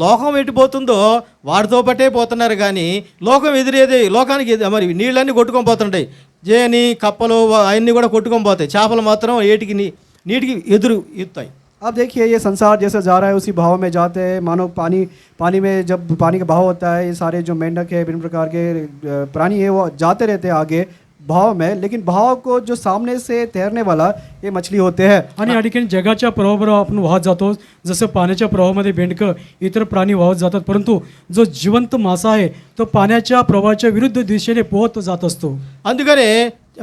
లోకం ఎట్టిపోతుందో వాడితో పట్టే పోతున్నారు. కానీ లోకం ఎదురేది లోకానికి మరి నీళ్ళన్నీ కొట్టుకొని పోతుంటాయి. జేని కప్పలు అవన్నీ కూడా కొట్టుకొని పోతాయి. చేపలు మాత్రం నీటికి ఎదురు ఈతాయి. अब देखिए ये संसार जैसे जा रहा है उसी भाव में जाते हैं. मानो पानी में जब पानी का भाव होता है ये सारे जो मेंढक है विभिन्न प्रकार के प्राणी है वो जाते रहते हैं आगे भाव में, लेकिन भाव को जो सामने से तैरने वाला ये मछली होते हैं. आणि या ठिकाणी जगाच्या प्रवाहाबरोबर आपण वाहत जातो. जसं पाण्याच्या प्रवाहामध्ये बेंडकं इतर प्राणी वाहत जातात, परंतु जो जिवंत मासा आहे तो पाण्याच्या प्रवाहाच्या विरुद्ध दिशेने पोहत जात असतो. అందుకనే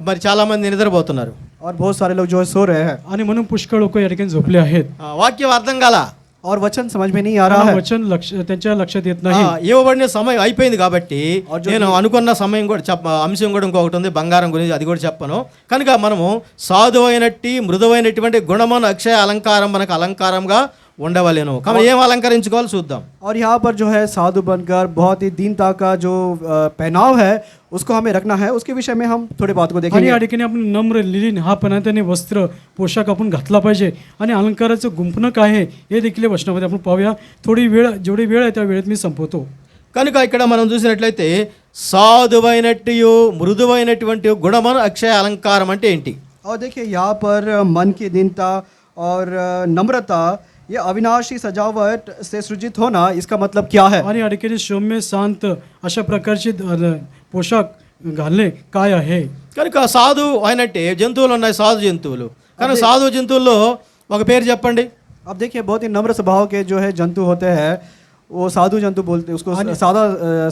మరి చాలామంది నిద్రపోతున్నారు. और बहुत सारे लोग जो है सो रहे हैं आणि म्हणून पुष्कळ लोक या ठिकाणी झोपले आहेत. వాక్యం అర్థం కాల, और वचन समझ में नहीं आ रहा त्यांना है. वचन त्यांच्या लक्षात येत नाही. ఇవ్వబడిన సమయం అయిపోయింది కాబట్టి అర్జున్ నేను అనుకున్న సమయం కూడా అంశం కూడా ఇంకొకటి ఉంది, బంగారం గురించి, అది కూడా చెప్పను. కనుక మనము సాధువైనట్టి మృదువైనటువంటి గుణమును అక్షయ అలంకారం మనకు అలంకారంగా ఉండవలేను. కాబట్టి ఏం అలంకరించుకోవాలో చూద్దాం. और यहाँ पर जो है साधु बनकर बहुत ही दीनता का जो पहनाव है उसको हमें रखना है. उसके विषय में हम थोड़ी बात को आणि देखेंगे. या ठिकाणी आपण नम्र लिलीन हा पणा त्याने वस्त्र पोशाख आपण घातला पाहिजे. आणि अलंकाराचं गुंफणं काय आहे हे देखील वचनामध्ये आपण पाहूया. थोडी वेळ, जेवढी वेळ आहे त्या वेळेत मी संपवतो. కనుక ఇక్కడ మనం చూసినట్లయితే సాధువైనట్టు మృదువైనటువంటి గుణమును అక్షయ అలంకారం అంటే ఏంటి? और देखिए यहाँ पर मन की दीनता और नम्रता, ये अविनाशी सजावट से सृजित होना, इसका मतलब क्या है? आणि या ठिकाणी सौम्य शांत अशा प्रकारचे पोशाख घालणे काय आहे? కనుక సాధు అయినట్టే జంతువులు ఉన్నాయి, సాధు జంతువులు. కనుక సాధు జంతువుల్లో ఒక పేరు చెప్పండి. अब देखिए बहुत ही नम्र स्वभाव के जो है जंतु होते हैं, वो साधु जंतु बोलते हैं, उसको सादा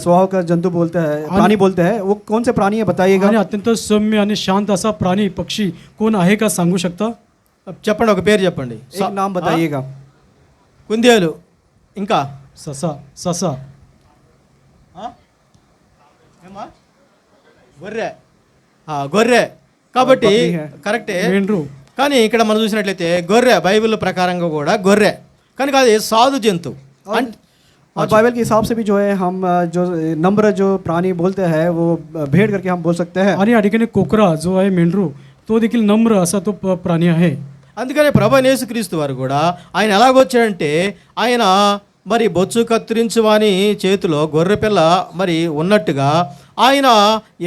स्वभाव का जंतु बोलते हैं, प्राणी बोलते हैं. वो कौन से प्राणी है बताइएगा? आणि अत्यंत सौम्य आणि शांत असा प्राणी पक्षी कोण आहे का सांगू शकता? చెప్పండి, ఒక పేరు చెప్పండి. एक नाम बताइएगा. కుందేలు, ఇంకా ससा. ससा. ఏమ్మా? గొర్రె. గొర్రె కాబట్టి కరెక్టే. मेंढरू. కానీ ఇక్కడ మనం చూసినట్లయితే గొర్రె బైబిల్ ప్రకారంగా కూడా గొర్రె, కనుక అది సాధు జంతువు. और बाइबल के हिसाब से भी जो है हम जो नम्र जो प्राणी बोलते हैं वो भेड़ करके हम बोल सकते हैं. आणि या ठिकाणी कोकरा जो आहे मेंढरू तो देखील नम्र असा तो प्राणी आहे. అందుకనే ప్రభు యేసుక్రీస్తు వారు కూడా ఆయన ఎలాగొచ్చాడంటే, ఆయన మరి బొచ్చు కత్తిరించువాని చేతిలో గొర్రె పిల్ల మరి ఉన్నట్టుగా ఆయన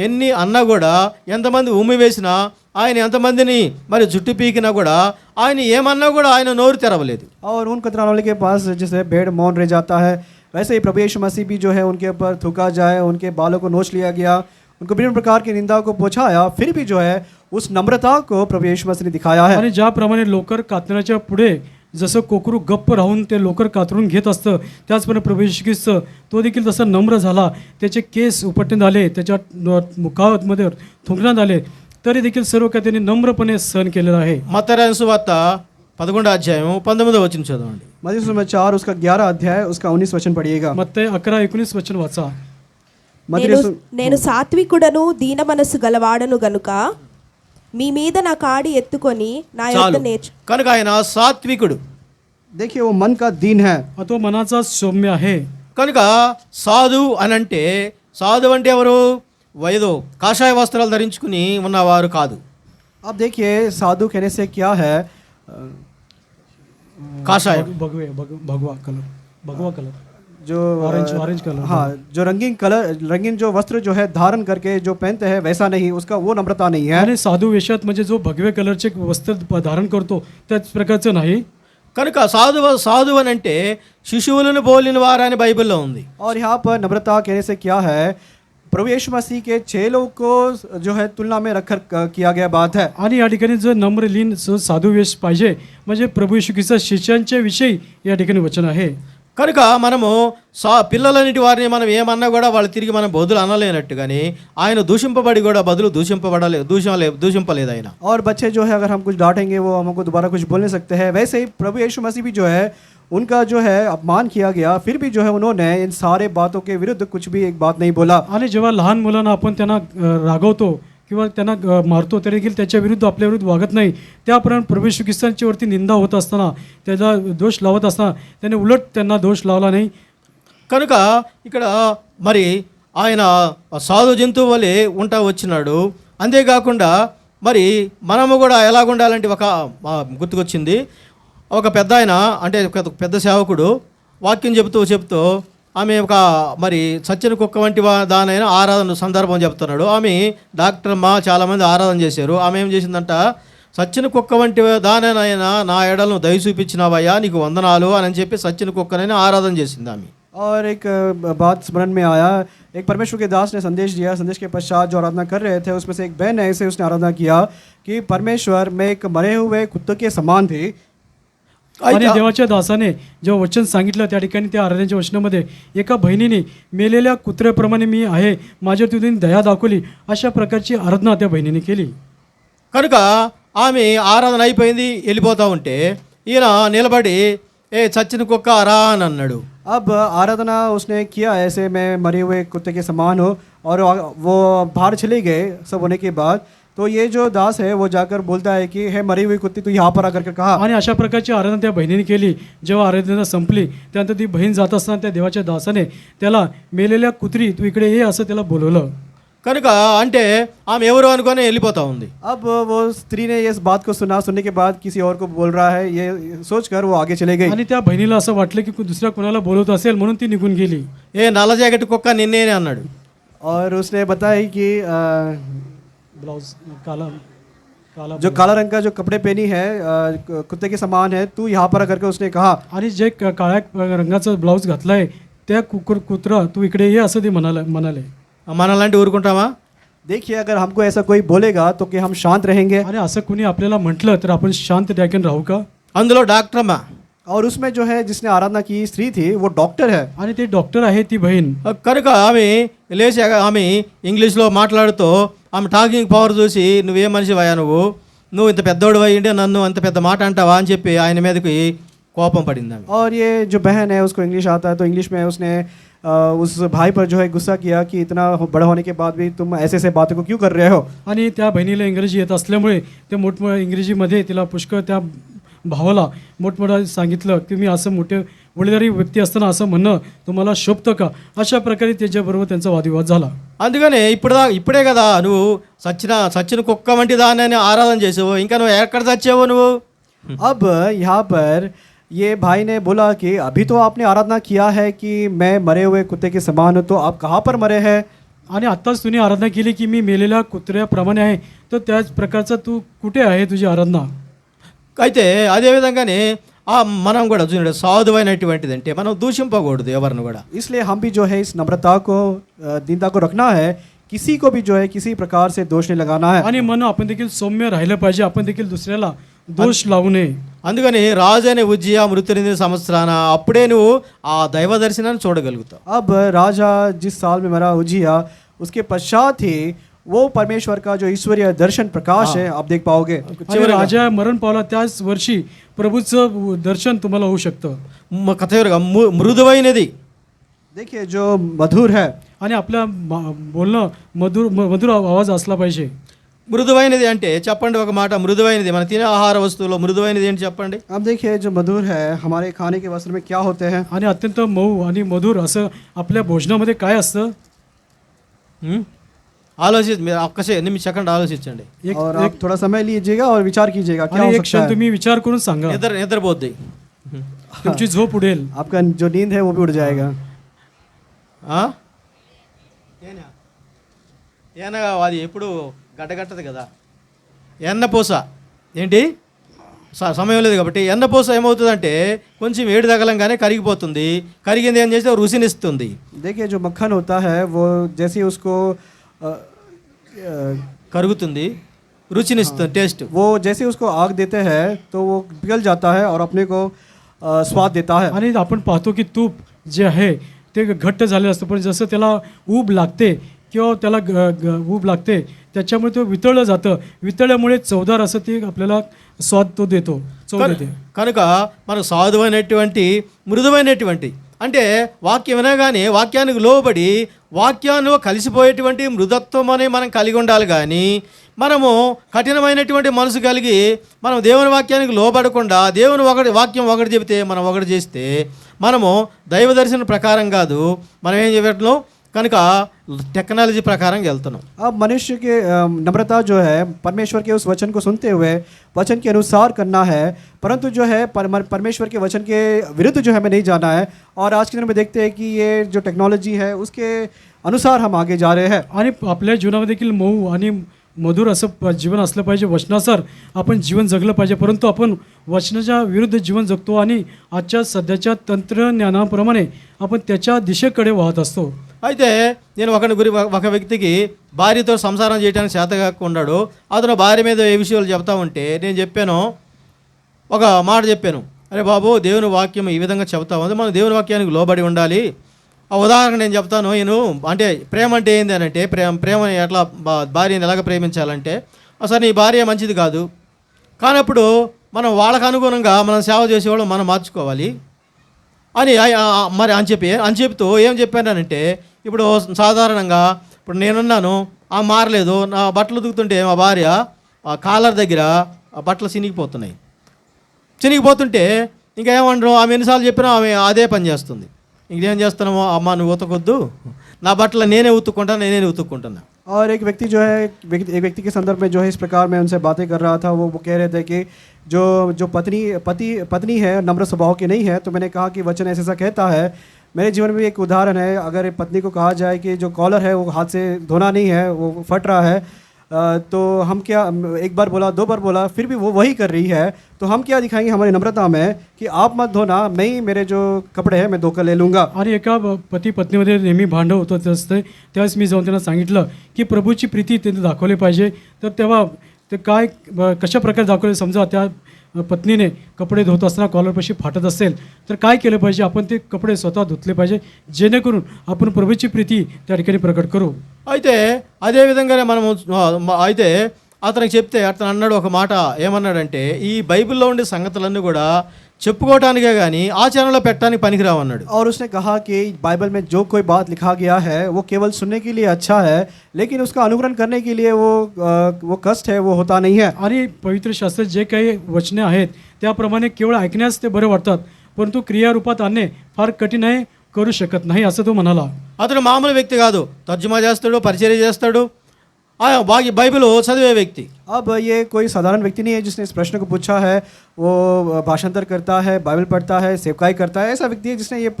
ఎన్ని అన్నా కూడా, ఎంతమంది ఉమ్మి వేసినా, ఆయన ఎంతమందిని మరి జుట్టు పీకినా కూడా, ఆయన ఏమన్నా కూడా ఆయన నోరు తెరవలేదు. और उन कतराने के पास जैसे भेड़ मौन रह जाता है, वैसे ही प्रभु यीशु मसीह भी जो है उनके ऊपर थूका जाए, उनके बालों को नोच लिया गया, उनको विभिन्न प्रकार की निंदा को पहुंचाया, फिर भी जो है उस नम्रता को प्रभु यीशु मसीह ने दिखाया है. आणि ज्याप्रमाणे लोकर कातण्याच्या पुढे जसं कोकरू गप्प राहून ते लोकर कातरून घेत असतं, त्याचप्रमाणे प्रभू येशू ख्रिस्त तो देखील तसा नम्र झाला. त्याचे केस उपटण्यात आले, त्याच्या मुखामध्ये थुंकण्यात आले, तरी देखील सर्व काही त्यांनी नम्रपणे सहन केलेलं आहे. మత్తయి సువార్త 11వ అధ్యాయం 19వ వచనం చదవండి. मत्ती सुसमाचार 4 उसका 11 अध्याय उसका 19 वचन पढ़िएगा. मत्तई 11:19 वचन वाचा. నేను సాత్వికుడను దీన మనసు గలవాడను గనుక మీ మీద నా కాడి ఎత్తుకొని నా యొద్ద నేర్చు. కనుక ఆయన సాత్వికుడు. देखिए वो मन का दीन है. तो मनाचा सौम्य आहे. కనుక సాధు అని అంటే, సాధు అంటే ఎవరు? వైదో కాషాయ వస్త్రాలు ధరించుకుని ఉన్నవారు కాదు. अब देखिए साधु कहने से क्या है? కాషాయ भगवा कलर जो ऑरेंज कलर. हाँ, जो रंगीन जो वस्त्र जो है धारण करके जो पहनते हैं वैसा नहीं, उसका वो नम्रता नहीं है. आणि साधू वेशात म्हणजे जो भगवे कलरचे वस्त्र धारण करतो त्याच प्रकारचं नाही. కనుక సాధు అని అంటే శిశువులను పోలిన వారని బైబిల్లో ఉంది. और यहाँ पर नम्रता कहने से क्या है? प्रभु यीशु मसीह के चेलों को जो है तुलना में रखकर किया गया बात है. आणि या ठिकाणी जो नम्र लीन साधू वेश पाहिजे म्हणजे प्रभू येशू ख्रिस्त शिष्यांच्या विषयी या ठिकाणी वचन आहे. కనుక మనము పిల్లలన్నిటి వారిని మనం ఏమన్నా కూడా వాళ్ళు తిరిగి మనం బదులు అనలేనట్టు, కానీ ఆయన దూషింపబడి కూడా బదులు దూషింపలేదు ఆయన. और बच्चे जो है अगर हम कुछ डांटेंगे वो हमको दोबारा कुछ बोल नहीं सकते हैं, वैसे ही प्रभु यीशु मसीह भी जो है उनका जो है अपमान किया गया, फिर भी जो है उन्होंने इन सारे बातों के विरुद्ध कुछ भी एक बात नहीं बोला. आणि जेव्हा लहान मुलांना आपण त्यांना रागवतो किंवा त्यांना मारतो तरी देखील त्याच्या विरुद्ध आपल्या विरुद्ध वागत नाही. त्याप्रमाणे प्रभू येशू ख्रिस्तांच्या वरती निंदा होत असताना, त्याचा दोष लावत असताना त्याने उलट त्यांना दोष लावला नाही. కనుక ఇక్కడ మరి ఆయన సాధు జంతువు వలె ఉంటా వచ్చినాడు. అంతేకాకుండా మరి మనము కూడా ఎలాగుండాలంటే ఒక గుర్తుకొచ్చింది, ఒక పెద్ద ఆయన అంటే పెద్ద సేవకుడు వాక్యం చెబుతూ ఆమె ఒక మరి సచ్చిన కుక్క వంటి దానైనా ఆరాధన సందర్భం చెప్తున్నాడు. ఆమె డాక్టర్ అమ్మ చాలామంది ఆరాధన చేశారు. ఆమె ఏం చేసిందంట, సచ్చిన కుక్క వంటి దానైనా నా ఎడలను దయ చూపించినావయ్యా, నీకు వందనాలు అని చెప్పి సచ్చిన కుక్కనైనా ఆరాధన చేసింది ఆమె. और एक बात स्मरण में आया, एक परमेश्वर के दास ने संदेश दिया. संदेश के पश्चात जो आराधना कर रहे थे उसमें से एक बहन ऐसे उसने आराधना किया कि परमेश्वर में एक मरे हुए कुत्ते के समान थे. आणि देवाच्या दासाने जेव्हा वचन सांगितलं त्या ठिकाणी त्या आराधनेच्या वचनामध्ये एका बहिणीने मेलेल्या कुत्र्याप्रमाणे मी आहे, माझ्यावर तुम्ही दया दाखवली, अशा प्रकारची आराधना त्या बहिणीने केली. కనుక ఆమె ఆరాధన అయిపోయింది వెళ్ళిపోతూ ఉంటే ఈయన నిలబడి ఏ చచ్చిన కుక్క రా అని అన్నాడు. अब आराधना उसने किया ऐसे मैं मरे हुए कुत्ते के समान हो, और वो बाहर चले गए सब होने के बाद. तो ये जो दास है वो जाकर बोलता है कि हे मरी हुई कुत्ती तू यहाँ पर आकर के कहा. आणि अशा प्रकारची आराधना त्या बहिणीने केली. जेव्हा आराधना संपली त्यानंतर ती बहीण जात असताना त्या देवाच्या दासाने त्याला मेलेल्या कुत्री तू इकडे ये असं त्याला बोलवलं. కనుక అంటే ఆమె ఎవరు అనుకొని వెళ్ళిపోతూ ఉంది. अब वो स्त्री ने इस बात को सुना, सुनने के बाद किसी और को बोल रहा है ये सोचकर वो आगे चले गई. आणि त्या बहिणीला असं वाटलं की दुसऱ्या कोणाला बोलवत असेल म्हणून ती निघून गेली. ఏ నల్ల జాకెట్ కుక్క నిన్నే అన్నాడు. और उसने बताया कि ब्लाउज काला काला जो काला रंग का जो कपड़े पहनी है कुत्ते के समान है, तू यहाँ पर आकर के उसने कहा. आणि जे काळ्या रंगाचा ब्लाऊज घातलाय त्या कुत्रा तू इकडे ये असं ते म्हणाले. మనలాంటి ఊరుకుంటామా? देखिए अगर हमको ऐसा कोई बोलेगा तो कि हम शांत रहेंगे. आणि असं कुणी आपल्याला म्हटलं तर आपण शांत द्यायन राहू का? అందులో డాక్టర్ అమ్మా. और उसमें जो है जिसने आराधना की स्त्री थी वो डॉक्टर है. आणि ते डॉक्टर आहे ती बहीण. కనుక ఆమె లేచి ఆమె ఇంగ్లీష్లో మాట్లాడుతూ ఆమె టాకింగ్ పవర్ చూసి నువ్వేం మనిషివయ్యా నువ్వు ఇంత పెద్దోడు అయ్యింటే నన్ను అంత పెద్ద మాట అంటావా అని చెప్పి ఆయన మీదకి కోపం పడింది ఆమె. और ये जो बहन है उसको इंग्लिश आता है, तो इंग्लिश में उसने उस भाई पर जो है गुस्सा किया कि इतना बड़ा होने के बाद भी तुम ऐसे ऐसे बातों को क्यों कर रहे हो. आणि त्या बहिणीला इंग्रजी येत असल्यामुळे ते मोठमोठ्या इंग्रजीमध्ये तिला पुष्कळ त्या भावाला मोठमोठा सांगितलं की मी असं मोठे वडीलधारी व्यक्ती असताना असं म्हणणं तुम्हाला शोभतं का, अशा प्रकारे त्याच्याबरोबर त्यांचा वादविवाद झाला. అందుకనే ఇప్పుడే కదా నువ్వు చచ్చిన కుక్క వంటి దాన్ని ఆరాధన చేసావు, ఇంకా నువ్వు ఎక్కడ చచ్చావు నువ్వు? अब यहाँ पर ये भाई ने बोला कि अभी तो आपने आराधना किया है कि मैं मरे हुए कुत्ते के समान हूँ, तो आप कहाँ पर मरे हैं. आणि आत्ताच तुम्ही आराधना केली की मी मेलेल्या कुत्र्याप्रमाणे आहे, तर त्याच प्रकारचा तू कुठे आहे तुझी आराधना. అయితే అదేవిధంగానే మనం కూడా చూడండి సాధువైనటువంటిది అంటే మనం దూషింపకూడదు ఎవరిని కూడా. इसलिए हम भी जो है इस नम्रता को दीनता को रखना है, किसी को भी जो है किसी प्रकार से दोष नहीं लगाना है. आणि मन आपण देखील सौम्य राहिलं पाहिजे, आपण देखील दुसऱ्याला दोष लावू नये. అందుకని రాజు అనే ఉజ్జియా మృతి 8 సంవత్సరాన అప్పుడే నువ్వు ఆ దైవ దర్శనాన్ని చూడగలుగుతావు. अब राजा जिस साल में मरा उजिया उसके पश्चात ही वो परमेश्वर का जो ईश्वरीय दर्शन प्रकाश है आप देख पाओगे. आणि राजा मरण पावला त्याच वर्षी प्रभूचं दर्शन तुम्हाला होऊ शकतं. కథగా మృదువైనది. देखिए जो मधुर है, आणि आपल्या बोलणं मधुर आवाज असला पाहिजे. మృదువైనది అంటే చెప్పండి ఒక మాట, మృదువైనది మన తినే ఆహార వస్తువులో మృదువైనది ఏంటి చెప్పండి? अब देखिए जो मधुर है हमारे खाने के वस्त्र में क्या होते हैं. आणि अत्यंत मऊ आणि मधुर असं आपल्या भोजनामध्ये काय असतं? మీరు ఒక్కసే 8 సెకండ్ ఆలోచించండి. और आप थोड़ा समय लीजिएगा और विचार कीजिएगा क्या हो एक सकता क्षण है. तुम्ही विचार करून सांगा. నిద్రపోద్ది. तुमची झोप उडेल. आपका जो नींद है वो भी उड़ जाएगा. ఏనగా అది ఎప్పుడు గడ్డగట్టదు కదా. ఎన్నపూస ఏంటి సమయం లేదు కాబట్టి ఎన్నపూస ఏమవుతుందంటే కొంచెం వేడి తగలంగానే కరిగిపోతుంది. కరిగింది ఏం చేస్తే రుచినిస్తుంది. देखिए जो मक्खन होता है वो जैसे उसको కరుగుతుంది, రుచినిస్తుంది, టేస్ట్. वो जैसे उसको आग देते हैं तो वो पिघल जाता है और अपने को स्वाद देता है. आणि आपण पाहतो की तूप जे आहे ते घट्ट झालेलं असतं, पण जसं त्याला ऊब लागते किंवा त्याला ऊब लागते त्याच्यामुळे तो वितळलं जातं. वितळल्यामुळे चवदार असं ते आपल्याला स्वाद तो देतो, चव देते. కనుక మనకు సాధువైనటువంటి మృదువైనటువంటి అంటే వాక్యం వినగానే వాక్యానికి లోబడి వాక్యాన్ని కలిసిపోయేటువంటి మృదత్వం అని మనం కలిగి ఉండాలి. కానీ మనము కఠినమైనటువంటి మనసు కలిగి మనం దేవుని వాక్యానికి లోబడకుండా దేవుని వాక్యం ఒకటి చెబితే మనం ఒకటి చేస్తే మనము దైవ దర్శన ప్రకారం కాదు, మనం ఏం చేయటం కనుక टेक्नोलॉजी प्रकार వెళ్తున్నాం. अब मनुष्य के नम्रता जो है परमेश्वर के उस वचन को सुनते हुए वचन के अनुसार करना है, परंतु जो है परमेश्वर के वचन के विरुद्ध जो है हमें नहीं जाना है. और आज के दिन में देखते हैं कि ये जो टेक्नोलॉजी है उसके अनुसार हम आगे जा रहे हैं. आणि आपल्या जीवनामध्ये देखील मऊ आणि मधुर असं जीवन असलं पाहिजे, वचनानुसार आपण जीवन जगलं पाहिजे. परंतु आपण वचनाच्या विरुद्ध जीवन जगतो आणि आजच्या सध्याच्या तंत्रज्ञानाप्रमाणे आपण त्याच्या दिशेकडे वाहत असतो. అయితే నేను ఒక వ్యక్తికి భార్యతో సంసారం చేయడానికి చేతగాకున్నాడు. అతను భార్య మీద ఏ విషయాలు చెప్తా ఉంటే నేను చెప్పాను, ఒక మాట చెప్పాను, అరే బాబు దేవుని వాక్యం ఈ విధంగా చెప్తా ఉంది, మనం దేవుని వాక్యానికి లోబడి ఉండాలి. ఆ ఉదాహరణ నేను చెప్తాను. నేను అంటే ప్రేమ అంటే ఏంది అని అంటే ప్రేమని ఎట్లా భార్యని ఎలాగ ప్రేమించాలంటే, అసలు నీ భార్య మంచిది కాదు, కానప్పుడు మనం వాళ్ళకు అనుగుణంగా మనం సేవ చేసేవాళ్ళు మనం మార్చుకోవాలి అని మరి అని చెప్తూ ఏం చెప్పానంటే, ఇప్పుడు సాధారణంగా ఇప్పుడు నేనున్నాను, మారలేదు, నా బట్టలు ఉతుకుతుంటే మా భార్య ఆ కాలర్ దగ్గర ఆ బట్టలు చినిగిపోతుంటే ఇంకా ఏమంటారు, ఆమె ఎన్నిసార్లు చెప్పినా ఆమె అదే పని చేస్తుంది. ఇంకేం చేస్తున్నామో, అమ్మ నువ్వు ఉతకొద్దు, నా బట్టలు నేనే ఉతుక్కుంటున్నా. और एक व्यक्ति जो है एक व्यक्ति के संदर्भ में जो है इस प्रकार मैं उनसे बातें कर रहा था, वो कह रहे थे कि जो पत्नी है नम्र स्वभाव की नहीं है। तो मैंने कहा कि वचन ऐसा कहता है। मेरे जीवन में एक उदाहरण है, अगर पत्नी को कहा जाए कि जो कॉलर है वो हाथ से धोना नहीं है, वो फट रहा है, तो हम क्या, एक बार बोला, 2 बार बोला, फिर भी वो वही कर रही है, तो हम क्या दिखाएंगे हमारी नम्रता में कि आप मत धोना, मैं ही मेरे जो कपडे हैं मैं धोकर ले लूँगा. आणि एका पती पत्नीमध्ये नेहमी भांडण होत असते. त्यावेळेस मी जाऊन त्यांना सांगितलं की प्रभूची प्रीती त्यांनी दाखवली पाहिजे. तर तेव्हा ते काय कशा प्रकारे दाखवले, समजा त्या पत्नीने कपडे धुत असताना कॉलरपाशी फाटत असेल तर काय केलं पाहिजे, आपण ते कपडे स्वतः धुतले पाहिजे, जेणेकरून आपण प्रभूची प्रीती त्या ठिकाणी प्रकट करू. అయితే అదే విధంగానే మనము అయితే అతనికి చెప్తే అతను అన్నాడు ఒక మాట, ఏమన్నాడంటే, ఈ బైబిల్లో ఉండే సంగతులన్నీ కూడా చెప్పుకోవటానికే కానీ ఆచరణలో పెట్టడానికి పనికిరావన్నాడు. और उसने कहा कि बाइबल में जो कोई बात लिखा गया है वो केवल सुनने के लिए अच्छा है, लेकिन उसका अनुकरण करने के लिए वो कष्ट है, वो होता नहीं है. आणि पवित्र शास्त्रात जे काही वचने आहेत त्याप्रमाणे केवळ ऐकण्यास ते बरे वाटतात, परंतु क्रियारूपात आणणे फार कठीण आहे, करू शकत नाही असं तो म्हणाला. అతను మామూలు వ్యక్తి కాదు, తర్జుమా చేస్తాడు, పరిచర్య చేస్తాడు, బైబిల్ చదివే వ్యక్తి. अब ये कोई साधारण व्यक्ति नहीं है जिसने इस प्रश्न को पूछा है. वो भाषांतर करता है, बाइबल पढ़ता है, सेवकाई करता है. ऐसा व्यक्ति है जिसने ये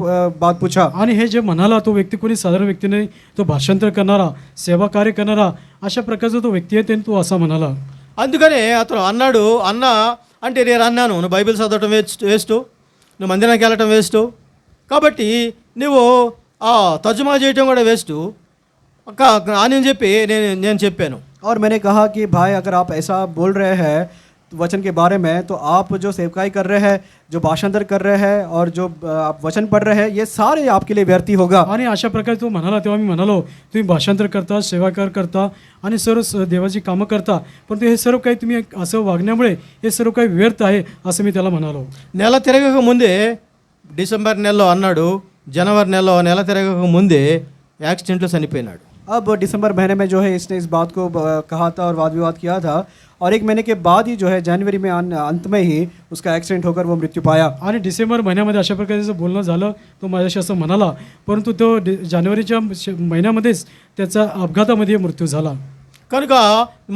बात पूछा. आणि हे जे म्हणाला तो व्यक्ती कोणी साधारण व्यक्ती नाही, तो भाषांतर करणारा, सेवा कार्य करणारा, अशा प्रकारचा तो व्यक्ती आहे, ते तो असा म्हणाला. అందుకనే అతను అన్నాడు, అన్న అంటే నేను అన్నాను, నువ్వు బైబిల్ చదవటం వేస్ట్, నువ్వు మందిరానికి వెళ్ళటం వేస్ట్, కాబట్టి నువ్వు తర్జుమా చేయటం కూడా వేస్ట్ అని చెప్పి నేను చెప్పాను. और मैंने कहा कि भाई अगर आप ऐसा बोल रहे हैं वचन के बारे में, तो आप जो सेवकाई कर रहे हैं, जो भाषांतर कर रहे हैं और जो आप वचन पढ़ रहे हैं, ये सारे आपके लिए व्यर्थ होगा. आणि अशा प्रकारे तो म्हणाला. तेव्हा मी म्हणालो, तुम्ही भाषांतर करता, सेवाकार करता आणि सर्व देवाची कामं करता, परंतु हे सर्व काही तुम्ही असं वागण्यामुळे हे सर्व काही व्यर्थ आहे असं मी त्याला म्हणालो. నెల తిరగక ముందే, డిసెంబర్ నెలలో అన్నాడు, జనవరి నెలలో నెల తిరగక ముందే యాక్సిడెంట్లో చనిపోయినాడు. अब दिसंबर महीने में जो है इसने इस बात को कहा था और वाद विवाद किया था, और 1 महीने के बाद ही जो है जनवरी में अंत में ही उसका एक्सीडेंट होकर वो मृत्यू पाया. आणि डिसेंबर महिन्यामध्ये अशा प्रकारचं बोलणं झालं, तो माझ्याशी असं म्हणाला, परंतु तो जानेवारीच्या महिन्यामध्येच त्याचा अपघातामध्ये मृत्यू झाला. కనుక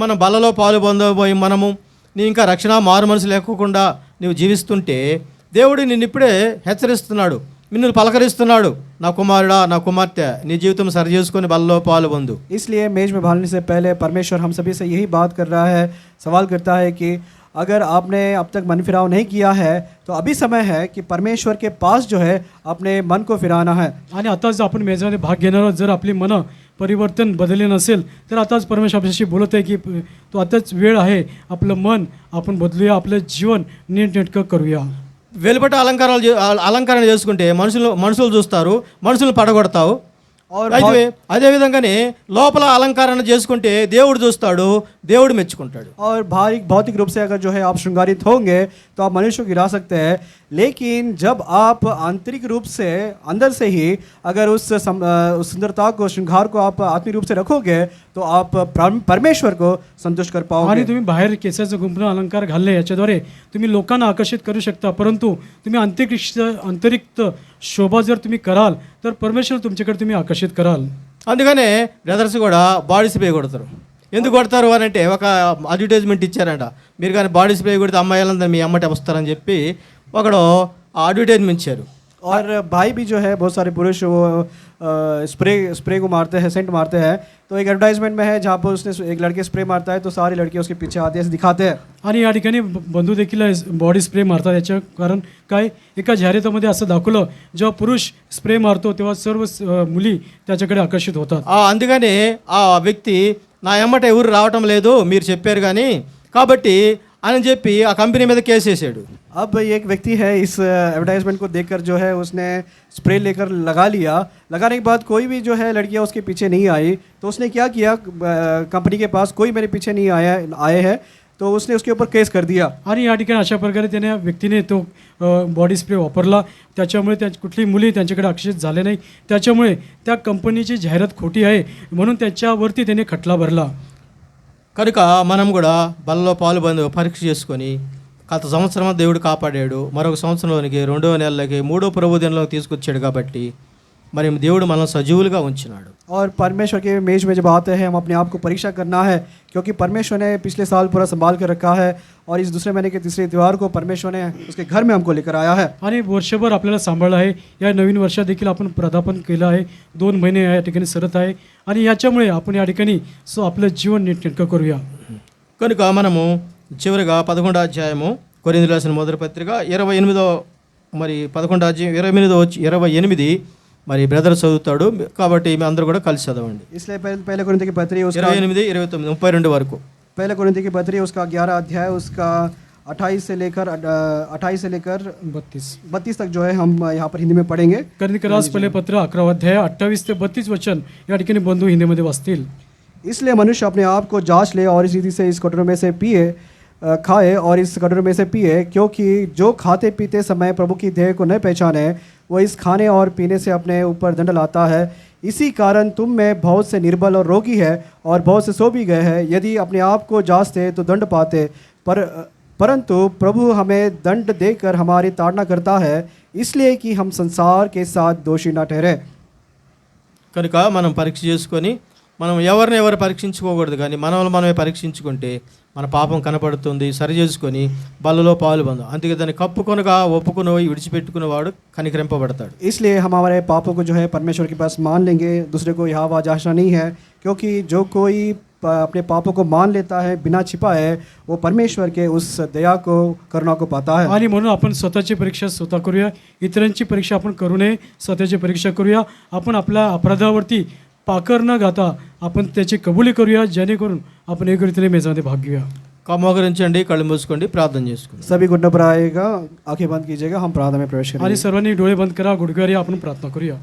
మనం బలలో పాలు పొందబోయి మనము నీ ఇంకా రక్షణ మారు మనసు లేకుండా నీవు జీవిస్తుంటే దేవుడు నిన్ను ఇప్పుడే హెచ్చరిస్తున్నాడు, నిన్ను పలకరిస్తున్నాడు, నా కుమారుడా, నా కుమార్తె, నీ జీవితం సరి చేసుకొని బలలో పాలు పొందు. इसलिए मेज में भालने से पहले परमेश्वर हम सभी से यही बात कर रहा है, सवाल करता है कि अगर आपने अब तक मन फिराव नहीं किया है तो अभी समय है कि परमेश्वर के पास जो है अपने मन को फिराना है. आणि आताच आपण मेजमध्ये भाग घेणार आहोत. जर आपली मनं परिवर्तन बदलले नसेल तर आताच परमेश्वर आपल्याशी बोलत आहे की तो आताच वेळ आहे, आपलं मन आपण बदलूया, आपलं जीवन नीटनेटकं करूया. వెలుపట అలంకరణ చేసుకుంటే మనుషులు చూస్తారు, మనుషులను పడగొడతావు. అదే విధంగానే లోపల అలంకరణ చేసుకుంటే దేవుడు చూస్తాడు, దేవుడు మెచ్చుకుంటాడు. और भौतिक रूप से अगर जो है आप श्रृंगारित होंगे तो आप मनुष्य को गिरा सकते हैं, लेकिन जब आप आंतरिक रूप से अंदर से ही अगर उस सुंदरता को, श्रृंगार को आप आत्मिक रूप से रखोगे तो आप परमेश्वर को संतुष्ट कर पाओगे. आणि तुम्ही बाहेर केसाचं गुंफणं अलंकार घालणे याच्याद्वारे तुम्ही लोकांना आकर्षित करू शकता, परंतु तुम्ही आंतरिक शोभा जर तुम्ही कराल तर परमेश्वर तुमच्याकडे तुम्ही आकर्षित कराल. అందుకనే బ్రదర్స్ కూడా బాడీ స్ప్రే కొడతారు. ఎందుకు కొడతారు అని అంటే, ఒక అడ్వర్టైజ్మెంట్ ఇచ్చారంట, మీరు కానీ బాడీ స్ప్రే కొడితే అమ్మాయిలందరూ మీ అమ్మటే వస్తారని చెప్పి ఒకడు అడ్వర్టైజ్మెంట్ ఇచ్చారు. और भाई भी जो है बहुत सारे पुरुष वो स्प्रे को मारते हैं, सेंट मारते हैं. तो एक एडवर्टाइजमेंट में है जहाँ पर उसने एक लड़के स्प्रे मारता है तो सारी लड़कियाँ उसके पीछे आते हैं, दिखाते हैं. आणि या ठिकाणी बंधू देखील बॉडी स्प्रे मारतात. याच्या कारण काय, एका जाहिरातीमध्ये असं दाखवलं, जेव्हा पुरुष स्प्रे मारतो तेव्हा सर्व मुली त्याच्याकडे आकर्षित होतात. అందుకని ఆ వ్యక్తి నా ఎమ్మట ఎవరు రావటం లేదు మీరు చెప్పారు కానీ కాబట్టి అని చెప్పి ఆ కంపెనీ మీద కేసు వేసాడు. अब एक व्यक्ति है इस एडवर्टाइजमेंट को देखकर जो है उसने स्प्रे लेकर लगा लिया. लगाने के बाद कोई भी जो है लड़कियां उसके पीछे नहीं आई, तो उसने क्या किया, कंपनी के पास कोई मेरे पीछे नहीं आए हैं, तो तो उसने उसके ऊपर केस कर दिया। आणि या ठिकाणी अशा प्रकारे त्याने व्यक्तीने तो बॉडी स्प्रे वापरला, त्याच्यामुळे त्या कुठलीही मुली त्यांच्याकडे आकर्षित झाले नाही, त्याच्यामुळे त्या कंपनीची जाहिरात खोटी आहे म्हणून त्याच्यावरती त्याने खटला भरला. కనుక మనం కూడా బలలో పాలు పరీక్ష చేసుకొని గత సంవత్సరం దేవుడు కాపాడాడు, మరొక సంవత్సరంలోనికి 2వ నెలలోకి 3వ ప్రభు దినంలోకి తీసుకొచ్చాడు కాబట్టి మరి దేవుడు మనల్ని సజీవులుగా ఉంచినాడు. और परमेश्वर के मेज में जब आते हैं हम अपने आप को परीक्षा करना है, क्योंकि परमेश्वर ने पिछले साल पूरा संभाल कर रखा है और इस दूसरे महीने के तीसरे त्यौहार को परमेश्वर ने उसके घर में हमको लेकर आया है. आणि वर्षभर आपल्याला सांभाळलं आहे. या नवीन वर्षात देखील आपण पदार्पण केलं आहे. 2 महिने या ठिकाणी सरत आहे आणि याच्यामुळे आपण या ठिकाणी आपलं जीवन नीटनेटकं करूया. కనుక మనము చివరిగా 11వ అధ్యాయము కొరింథీయులకు రాసిన మొదటి పత్రిక 28వ మరి 11వ అధ్యాయం 28 మరి బ్రదర్ చదువుతాడు కాబట్టి మీ అందరూ కూడా కలిసి చదవండి. इसलिए पहले कुरिन्थी की पत्री उसका 28, 29, 32 వరకు. पहले कुरिन्थी की पत्री उसका 11 अध्याय उसका 28 से लेकर 32 तक जो है हम यहाँ पर हिंदी में पढ़ेंगे. करिंथियरास पहिले पत्र 11 अध्याय 28 ते 32 वचन या ठिकाणी बंधू हिंदीमध्ये वाचतील. इसलिए मनुष्य अपने आप को जांच ले और इस रीति से इस कटोरे में से खाए और इस कटोरे में से पिए, क्योंकि जो खाते पीते समय प्रभु की देह को न पहचाने वो इस खाने और पीने से अपने ऊपर दंड लाता है. इसी कारण तुम में बहुत से निर्बल और रोगी है और बहुत से सो भी गए हैं. यदि अपने आप को जांचते तो दंड पाते, परंतु प्रभु हमें दंड देकर हमारी ताड़ना करता है, इसलिए कि हम संसार के साथ दोषी न ठहरे. కనుక మనం పరీక్ష చేసుకొని మనం ఎవరు పరీక్షించుకోకూడదు, కానీ మనమే పరీక్షించుకుంటే మన పాపం కనపడుతుంది, సరి చేసుకొని బలలో పాలు బంధం. అందుకే దాన్ని కప్పుకొనగా ఒప్పుకుని విడిచిపెట్టుకునేవాడు కనికరింపబడతాడు. इसलिए हम हमारे पापों को जो है परमेश्वर के पास मान लेंगे, दूसरे को यहाँ वहाँ जांचना नहीं है, क्योंकि जो कोई अपने पापों को मान लेता है बिना छिपाए वो परमेश्वर के उस दया को करुणा को पाता है. आणि म्हणून आपण स्वतःची परीक्षा स्वतः करूया, इतरांची परीक्षा आपण करू नये, स्वतःची परीक्षा करूया. आपण आपल्या अपराधावरती पाकर न घाता आपण त्याची कबुली करूया, जेणेकरून आपण एक रीतीने मेजामध्ये भाग घेऊया. మోకరించండి, కళ్ళు మూసుకోండి, ప్రార్థన చేసుకుందాం. सभी घुटनों पर आएगा, आंखें बंद कीजिएगा, हम प्रार्थना में प्रवेश करेंगे. आणि सर्वांनी डोळे बंद करा, गुडघ्यारी आपण प्रार्थना करूया.